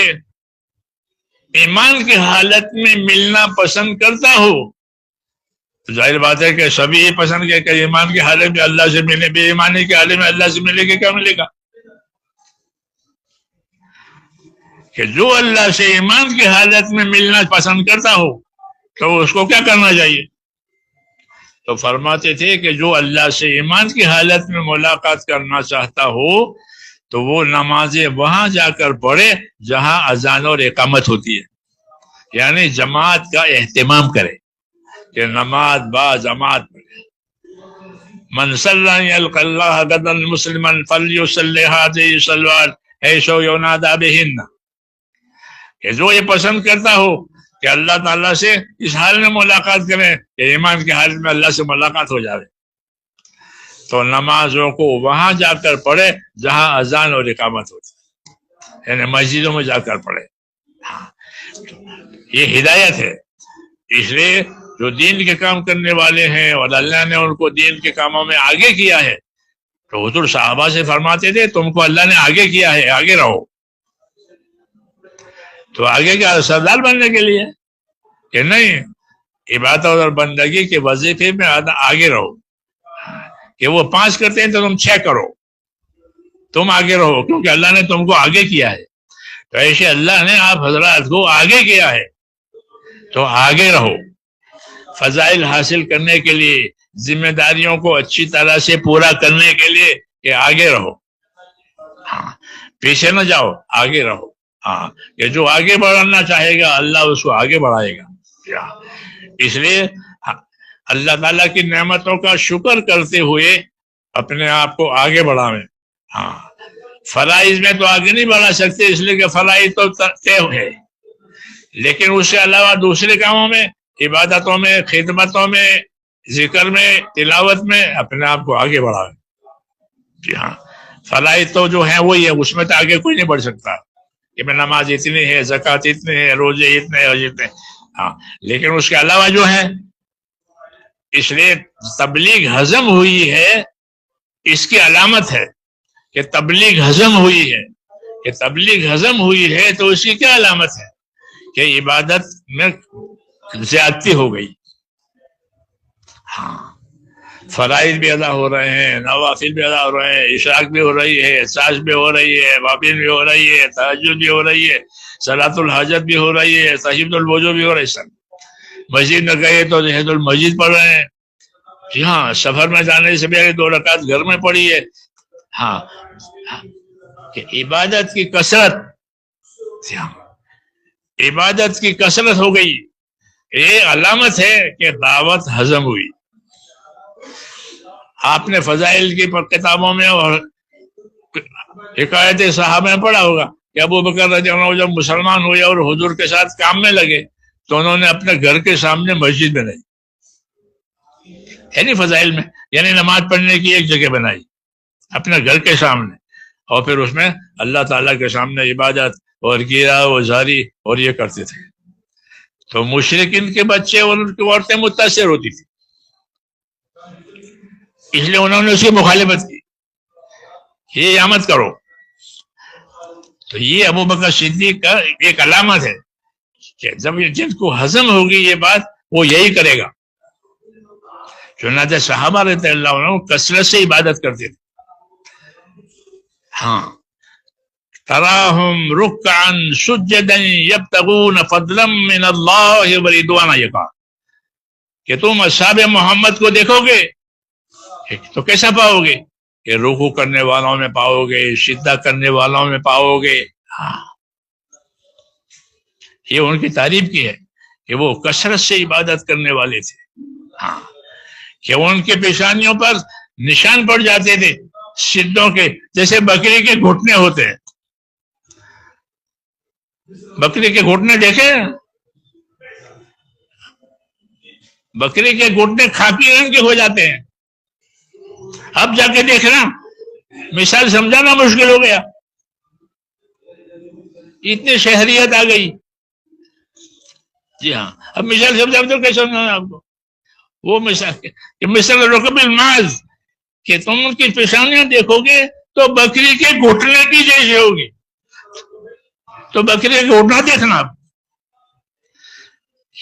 ایمان کی حالت میں ملنا پسند کرتا ہو، تو ظاہر بات ہے کہ سبھی یہ پسند کہ ایمان کی حالت میں اللہ سے ملے، بے ایمانی کی حالت میں اللہ سے ملے گا کیا ملے گا؟ کہ جو اللہ سے ایمان کی حالت میں ملنا پسند کرتا ہو تو اس کو کیا کرنا چاہیے؟ تو فرماتے تھے کہ جو اللہ سے ایمان کی حالت میں ملاقات کرنا چاہتا ہو تو وہ نمازیں وہاں جا کر پڑھے جہاں اذان اور اقامت ہوتی ہے، یعنی جماعت کا اہتمام کرے کہ نماز با جماعت پڑھے. من صلی یلقى اللہ غدا مسلما فلیصلی هذه الصلوات حیث ینادى بهن، کہ جو یہ پسند کرتا ہو کہ اللہ تعالیٰ سے اس حال میں ملاقات کریں کہ ایمان کی حالت میں اللہ سے ملاقات ہو جائے، تو نمازوں کو وہاں جا کر پڑھے جہاں اذان اور اقامت ہوتی، یعنی مسجدوں میں جا کر پڑھے. یہ ہدایت ہے. اس لیے جو دین کے کام کرنے والے ہیں اور اللہ نے ان کو دین کے کاموں میں آگے کیا ہے، تو حضور صحابہ سے فرماتے تھے تم کو اللہ نے آگے کیا ہے، آگے رہو. تو آگے کیا سردار بننے کے لیے کہ نہیں، عبادت اور بندگی کے وظیفے میں آگے رہو، کہ وہ 5 کرتے ہیں تو تم 6 کرو، تم آگے رہو کیونکہ اللہ نے تم کو آگے کیا ہے. تو ایسے اللہ نے آپ حضرات کو آگے کیا ہے تو آگے رہو. فضائل حاصل کرنے کے لیے، ذمہ داریوں کو اچھی طرح سے پورا کرنے کے لیے کہ آگے رہو. ہاں پیچھے نہ جاؤ، آگے رہو. ہاں کہ جو آگے بڑھنا چاہے گا اللہ اس کو آگے بڑھائے گا. اس لیے اللہ تعالیٰ کی نعمتوں کا شکر کرتے ہوئے اپنے آپ کو آگے بڑھائیں. ہاں فرائض میں تو آگے نہیں بڑھا سکتے، اس لیے کہ فرائض تو طے ہے، لیکن اس سے علاوہ دوسرے کاموں میں، عبادتوں میں، خدمتوں میں، ذکر میں، تلاوت میں اپنے آپ کو آگے بڑھائیں. جی ہاں فرائض تو جو ہیں وہی ہے، اس میں تو آگے کوئی نہیں بڑھ سکتا کہ میں نماز اتنی ہے، زکوٰۃ اتنی ہے، روزے اتنے اور اتنے. ہاں لیکن اس کے علاوہ جو ہے، اس لیے تبلیغ ہضم ہوئی ہے، اس کی علامت ہے کہ تبلیغ ہضم ہوئی ہے. کہ تبلیغ ہضم ہوئی ہے تو اس کی کیا علامت ہے کہ عبادت میں زیادتی ہو گئی. ہاں فرائض بھی ادا ہو رہے ہیں، نوافل بھی ادا ہو رہے ہیں، اشراق بھی ہو رہی ہے، ساز بھی ہو رہی ہے، وابین بھی ہو رہی ہے، تہجد بھی ہو رہی ہے، صلاۃ الحاجت بھی ہو رہی ہے، تحیۃ الوضو بھی ہو رہی ہے. مسجد میں گئے تو تحیۃ المسجد پڑھ رہے ہیں. جی ہاں سفر میں جانے سے پہلے 2 رکعت گھر میں پڑھی ہے. ہاں کہ عبادت کی کثرت، عبادت کی کثرت ہو گئی. یہ علامت ہے کہ دعوت ہضم ہوئی. آپ نے فضائل کی کتابوں میں اور حکایت صحابہ میں پڑھا ہوگا کہ ابو بکر رضی اللہ عنہ جب مسلمان ہوئے اور حضور کے ساتھ کام میں لگے تو انہوں نے اپنے گھر کے سامنے مسجد بنائی، یعنی فضائل میں، یعنی نماز پڑھنے کی ایک جگہ بنائی اپنے گھر کے سامنے، اور پھر اس میں اللہ تعالیٰ کے سامنے عبادت اور گیرا و زاری اور یہ کرتے تھے. تو مشرکین کے بچے اور ان کی عورتیں متاثر ہوتی تھی، اس لیے انہوں نے اس کی مخالفت کی، یہ مت کرو. تو یہ ابو بکر صدیق کا ایک علامت ہے کہ جب جن کو ہضم ہوگی یہ بات وہ یہی کرے گا. چنانچہ صحابہ رضی اللہ عنہ کثرت سے عبادت کرتے تھے. ہاں تراہم رکعا سجدا یبتغون فضلا من اللہ ورضوانا، یہ کہا کہ تم اصحاب محمد کو دیکھو گے تو کیسا پاؤ گے کہ رکوع کرنے والوں میں پاؤ گے، سجدہ کرنے والوں میں پاؤ گے. ہاں، یہ ان کی تعریف کی ہے کہ وہ کثرت سے عبادت کرنے والے تھے. ہاں، کہ ان کے پیشانیوں پر نشان پڑ جاتے تھے سجدوں کے، جیسے بکری کے گھٹنے ہوتے ہیں. بکری کے گھٹنے دیکھے، بکری کے گھٹنے خاکی رنگ کے ہو جاتے ہیں. اب جا کے دیکھنا، مثال سمجھانا مشکل ہو گیا، اتنی شہریت آ گئی. جی ہاں، اب مثال سمجھا تو کیسے سمجھانا آپ کو؟ وہ مثال رکب الماز، کہ تم ان کی پیشانیاں دیکھو گے تو بکری کے گھٹنے کی جیسے ہوگی. تو بکری کا گھٹنا دیکھنا، آپ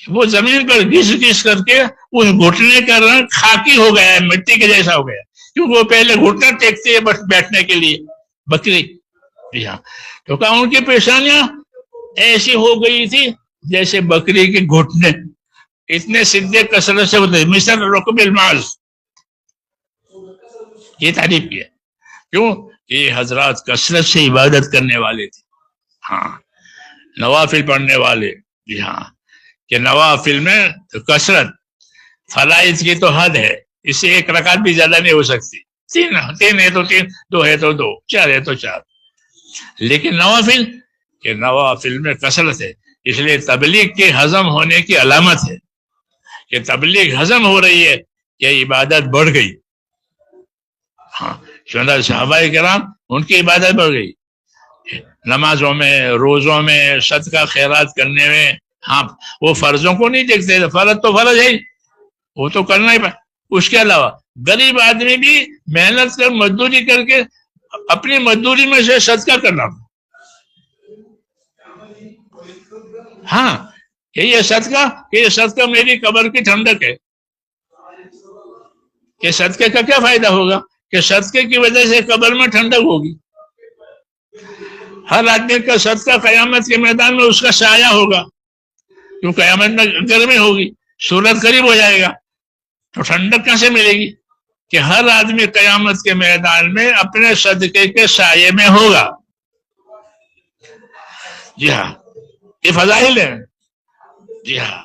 وہ زمین پر گھس گھس کر کے اس گھٹنے کا رنگ خاکی ہو گیا ہے، مٹی کے جیسا ہو گیا، کیونکہ وہ پہلے گھٹنا ٹیکتے ہیں بس بیٹھنے کے لیے بکری. جی ہاں، تو کہا ان کی پیشانیاں ایسی ہو گئی تھی جیسے بکری کے گھٹنے، اتنے سیدھے کثرت سے ہوتے. مثل رکب الماز، یہ تعریف کیا. کیوں؟ یہ حضرات کثرت سے عبادت کرنے والے تھے. ہاں، نوافل پڑھنے والے. جی ہاں، کہ نوافل میں تو کثرت، فرائض کی تو حد ہے، اس سے ایک رکعت بھی زیادہ نہیں ہو سکتی. تین ہے تو تین، دو ہے تو دو، چار ہے تو چار. لیکن نوافل، کہ نوافل میں کثرت ہے. اس لیے تبلیغ کے ہضم ہونے کی علامت ہے کہ تبلیغ ہضم ہو رہی ہے، کہ عبادت بڑھ گئی. ہاں، چنانچہ صحابہ کرام ان کی عبادت بڑھ گئی، نمازوں میں، روزوں میں، صدقہ خیرات کرنے میں. ہاں، وہ فرضوں کو نہیں دیکھتے، فرض تو فرض ہے، وہ تو کرنا ہی. اس کے علاوہ غریب آدمی بھی محنت کر، مزدوری کر کے اپنی مزدوری میں سے صدقہ کرنا. ہاں، کہ یہ صدقہ میری قبر کی ٹھنڈک ہے. کہ صدقے کا کیا فائدہ ہوگا؟ کہ صدقے کی وجہ سے قبر میں ٹھنڈک ہوگی. ہر آدمی کا صدقہ قیامت کے میدان میں اس کا سایہ ہوگا، کیوں قیامت میں گرمی ہوگی، سورج قریب ہو جائے گا، تو ٹھنڈک کہاں سے ملے گی؟ کہ ہر آدمی قیامت کے میدان میں اپنے صدقے کے سائے میں ہوگا. جی ہاں، یہ فضائل ہے. جی ہاں،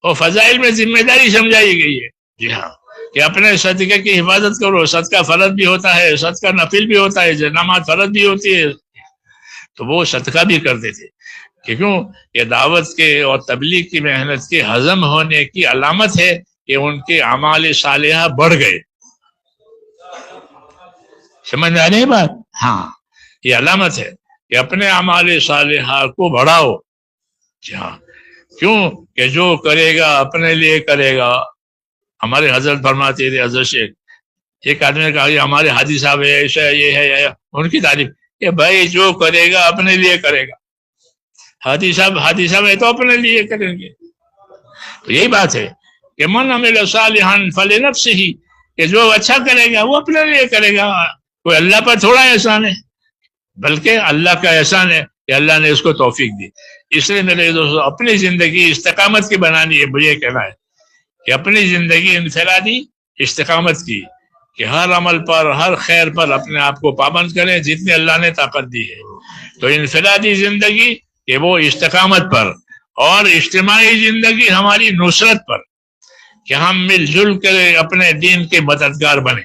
اور فضائل میں ذمہ داری سمجھائی گئی ہے. جی ہاں، کہ اپنے صدقے کی حفاظت کرو. صدقہ فرض بھی ہوتا ہے، صدقہ نفل بھی ہوتا ہے، نماز فرض بھی ہوتی ہے. تو وہ صدقہ بھی کرتے تھے. کیوں؟ یہ دعوت کے اور تبلیغ کی محنت کے ہضم ہونے کی علامت ہے کہ ان کے اعمال صالحہ بڑھ گئے. سمجھ میں آ رہی ہے بات؟ ہاں، یہ علامت ہے کہ اپنے اعمال صالحہ کو بڑھاؤ. ہاں، کیوں؟ کہ جو کرے گا اپنے لیے کرے گا. ہمارے حضرت فرماتے تھے، حضرت شیخ، ایک آدمی نے کہا یہ ہمارے حاجی صاحب ہے، ایسا یہ ہے، ان کی تعریف کہ بھائی جو کرے گا اپنے لیے کرے گا. حاجی صاحب ہے تو اپنے لیے کریں گے. تو یہی بات ہے کہ من عمل صالحا فلنفسہ، کہ جو اچھا کرے گا وہ اپنے لیے کرے گا. کوئی اللہ پر تھوڑا احسان ہے، بلکہ اللہ کا احسان ہے کہ اللہ نے اس کو توفیق دی. اس لیے میرے دوستو، اپنی زندگی استقامت کی بنانی ہے. مجھے کہنا ہے کہ اپنی زندگی انفرادی استقامت کی، کہ ہر عمل پر، ہر خیر پر اپنے آپ کو پابند کریں جتنی اللہ نے طاقت دی ہے. تو انفرادی زندگی کہ وہ استقامت پر، اور اجتماعی زندگی ہماری نصرت پر، کہ ہم مل جل کر اپنے دین کے مددگار بنیں.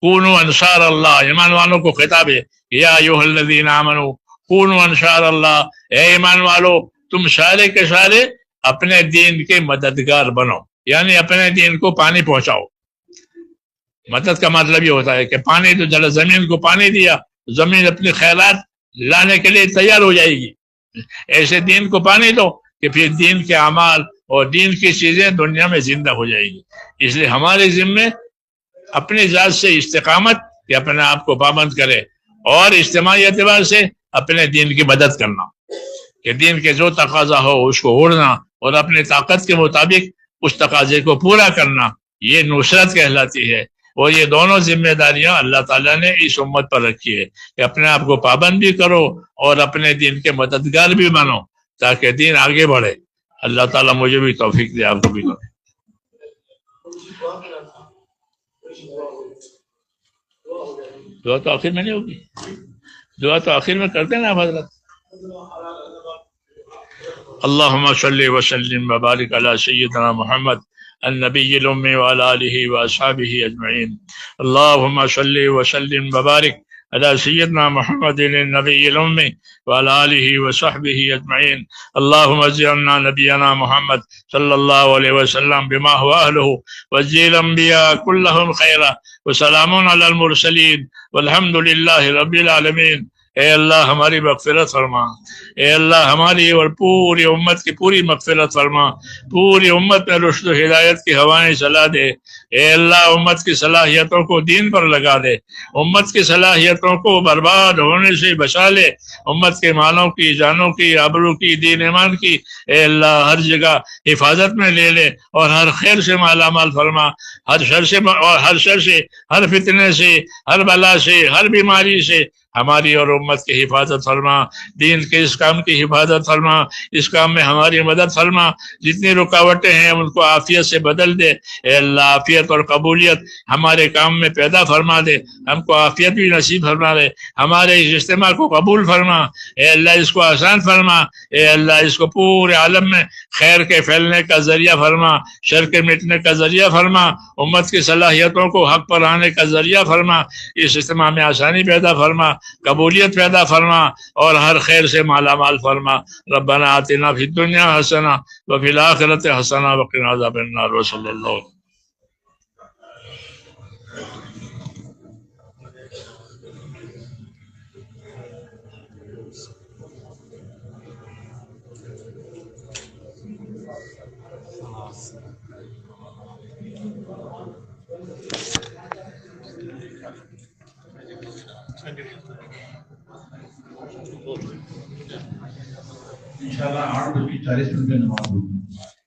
کونوا انصار اللہ، ایمان والوں کو خطاب ہے، یا ایھا الذین آمنوا کونوا انصار اللہ، اے ایمان والو تم سارے کے سارے اپنے دین کے مددگار بنو، یعنی اپنے دین کو پانی پہنچاؤ. مدد کا مطلب یہ ہوتا ہے کہ پانی تو جل، زمین کو پانی دیا، زمین اپنے خیرات لانے کے لیے تیار ہو جائے گی. ایسے دین کو پانی دو کہ پھر دین کے اعمال اور دین کی چیزیں دنیا میں زندہ ہو جائے گی. اس لیے ہمارے ذمے اپنی ذات سے استقامت، کہ اپنے آپ کو پابند کرے، اور اجتماعی اعتبار سے اپنے دین کی مدد کرنا، کہ دین کے جو تقاضا ہو اس کو اوڑھنا اور اپنے طاقت کے مطابق اس تقاضے کو پورا کرنا. یہ نصرت کہلاتی ہے. وہ یہ دونوں ذمہ داریاں اللہ تعالیٰ نے اس امت پر رکھی ہے کہ اپنے آپ کو پابند بھی کرو اور اپنے دین کے مددگار بھی بنو تاکہ دین آگے بڑھے. اللہ تعالیٰ مجھے بھی توفیق دے، آپ کو بھی. دعا تو آخر میں نہیں ہوگی، دعا تو آخر میں کرتے ہیں نا حضرت. اللهم صل وسلم وبارك على سيدنا محمد النبي الأمي وعلى آله وأصحابه أجمعين. اللهم صل وسلم وبارك على سيدنا محمد النبي الأمي وعلى آله وصحبه أجمعين. اللهم زدنا نبينا محمد صلى الله عليه وسلم بما هو أهله، وزد الأنبياء كلهم خيرا، وسلام على المرسلين والحمد لله رب العالمين. اے اللہ ہماری مغفرت فرما، اے اللہ ہماری اور پوری امت کی پوری مغفرت فرما، پوری امت میں رشد و ہدایت کی ہوائیں چلا دے. اے اللہ امت کی صلاحیتوں کو دین پر لگا دے، امت کی صلاحیتوں کو برباد ہونے سے بچا لے، امت کے مالوں کی، جانوں کی، آبرو کی، دین ایمان کی اے اللہ ہر جگہ حفاظت میں لے لے اور ہر خیر سے مالا مال فرما، ہر شر سے اور ہر شر سے، ہر فتنے سے، ہر بلا سے، ہر بیماری سے ہماری اور امت کی حفاظت فرما، دین کے اس کام کی حفاظت فرما، اس کام میں ہماری مدد فرما. جتنی رکاوٹیں ہیں ان کو عافیت سے بدل دے. اے اللہ عافیت اور قبولیت ہمارے کام میں پیدا فرما دے، ہم کو عافیت بھی نصیب فرما دے، ہمارے اس اجتماع کو قبول فرما. اے اللہ اس کو آسان فرما، اے اللہ اس کو پورے عالم میں خیر کے پھیلنے کا ذریعہ فرما، شر کے مٹنے کا ذریعہ فرما، امت کی صلاحیتوں کو حق پر آنے کا ذریعہ فرما. اس اجتماع میں آسانی پیدا فرما، قبولیت پیدا فرما اور ہر خیر سے مالا مال فرما. ربنا آتنا فی الدنیا حسنہ وفی الآخرۃ حسنہ وقنا عذاب النار. وصلی اللہ. انشاءاللہ 8:40 پہ نماز ہوگی.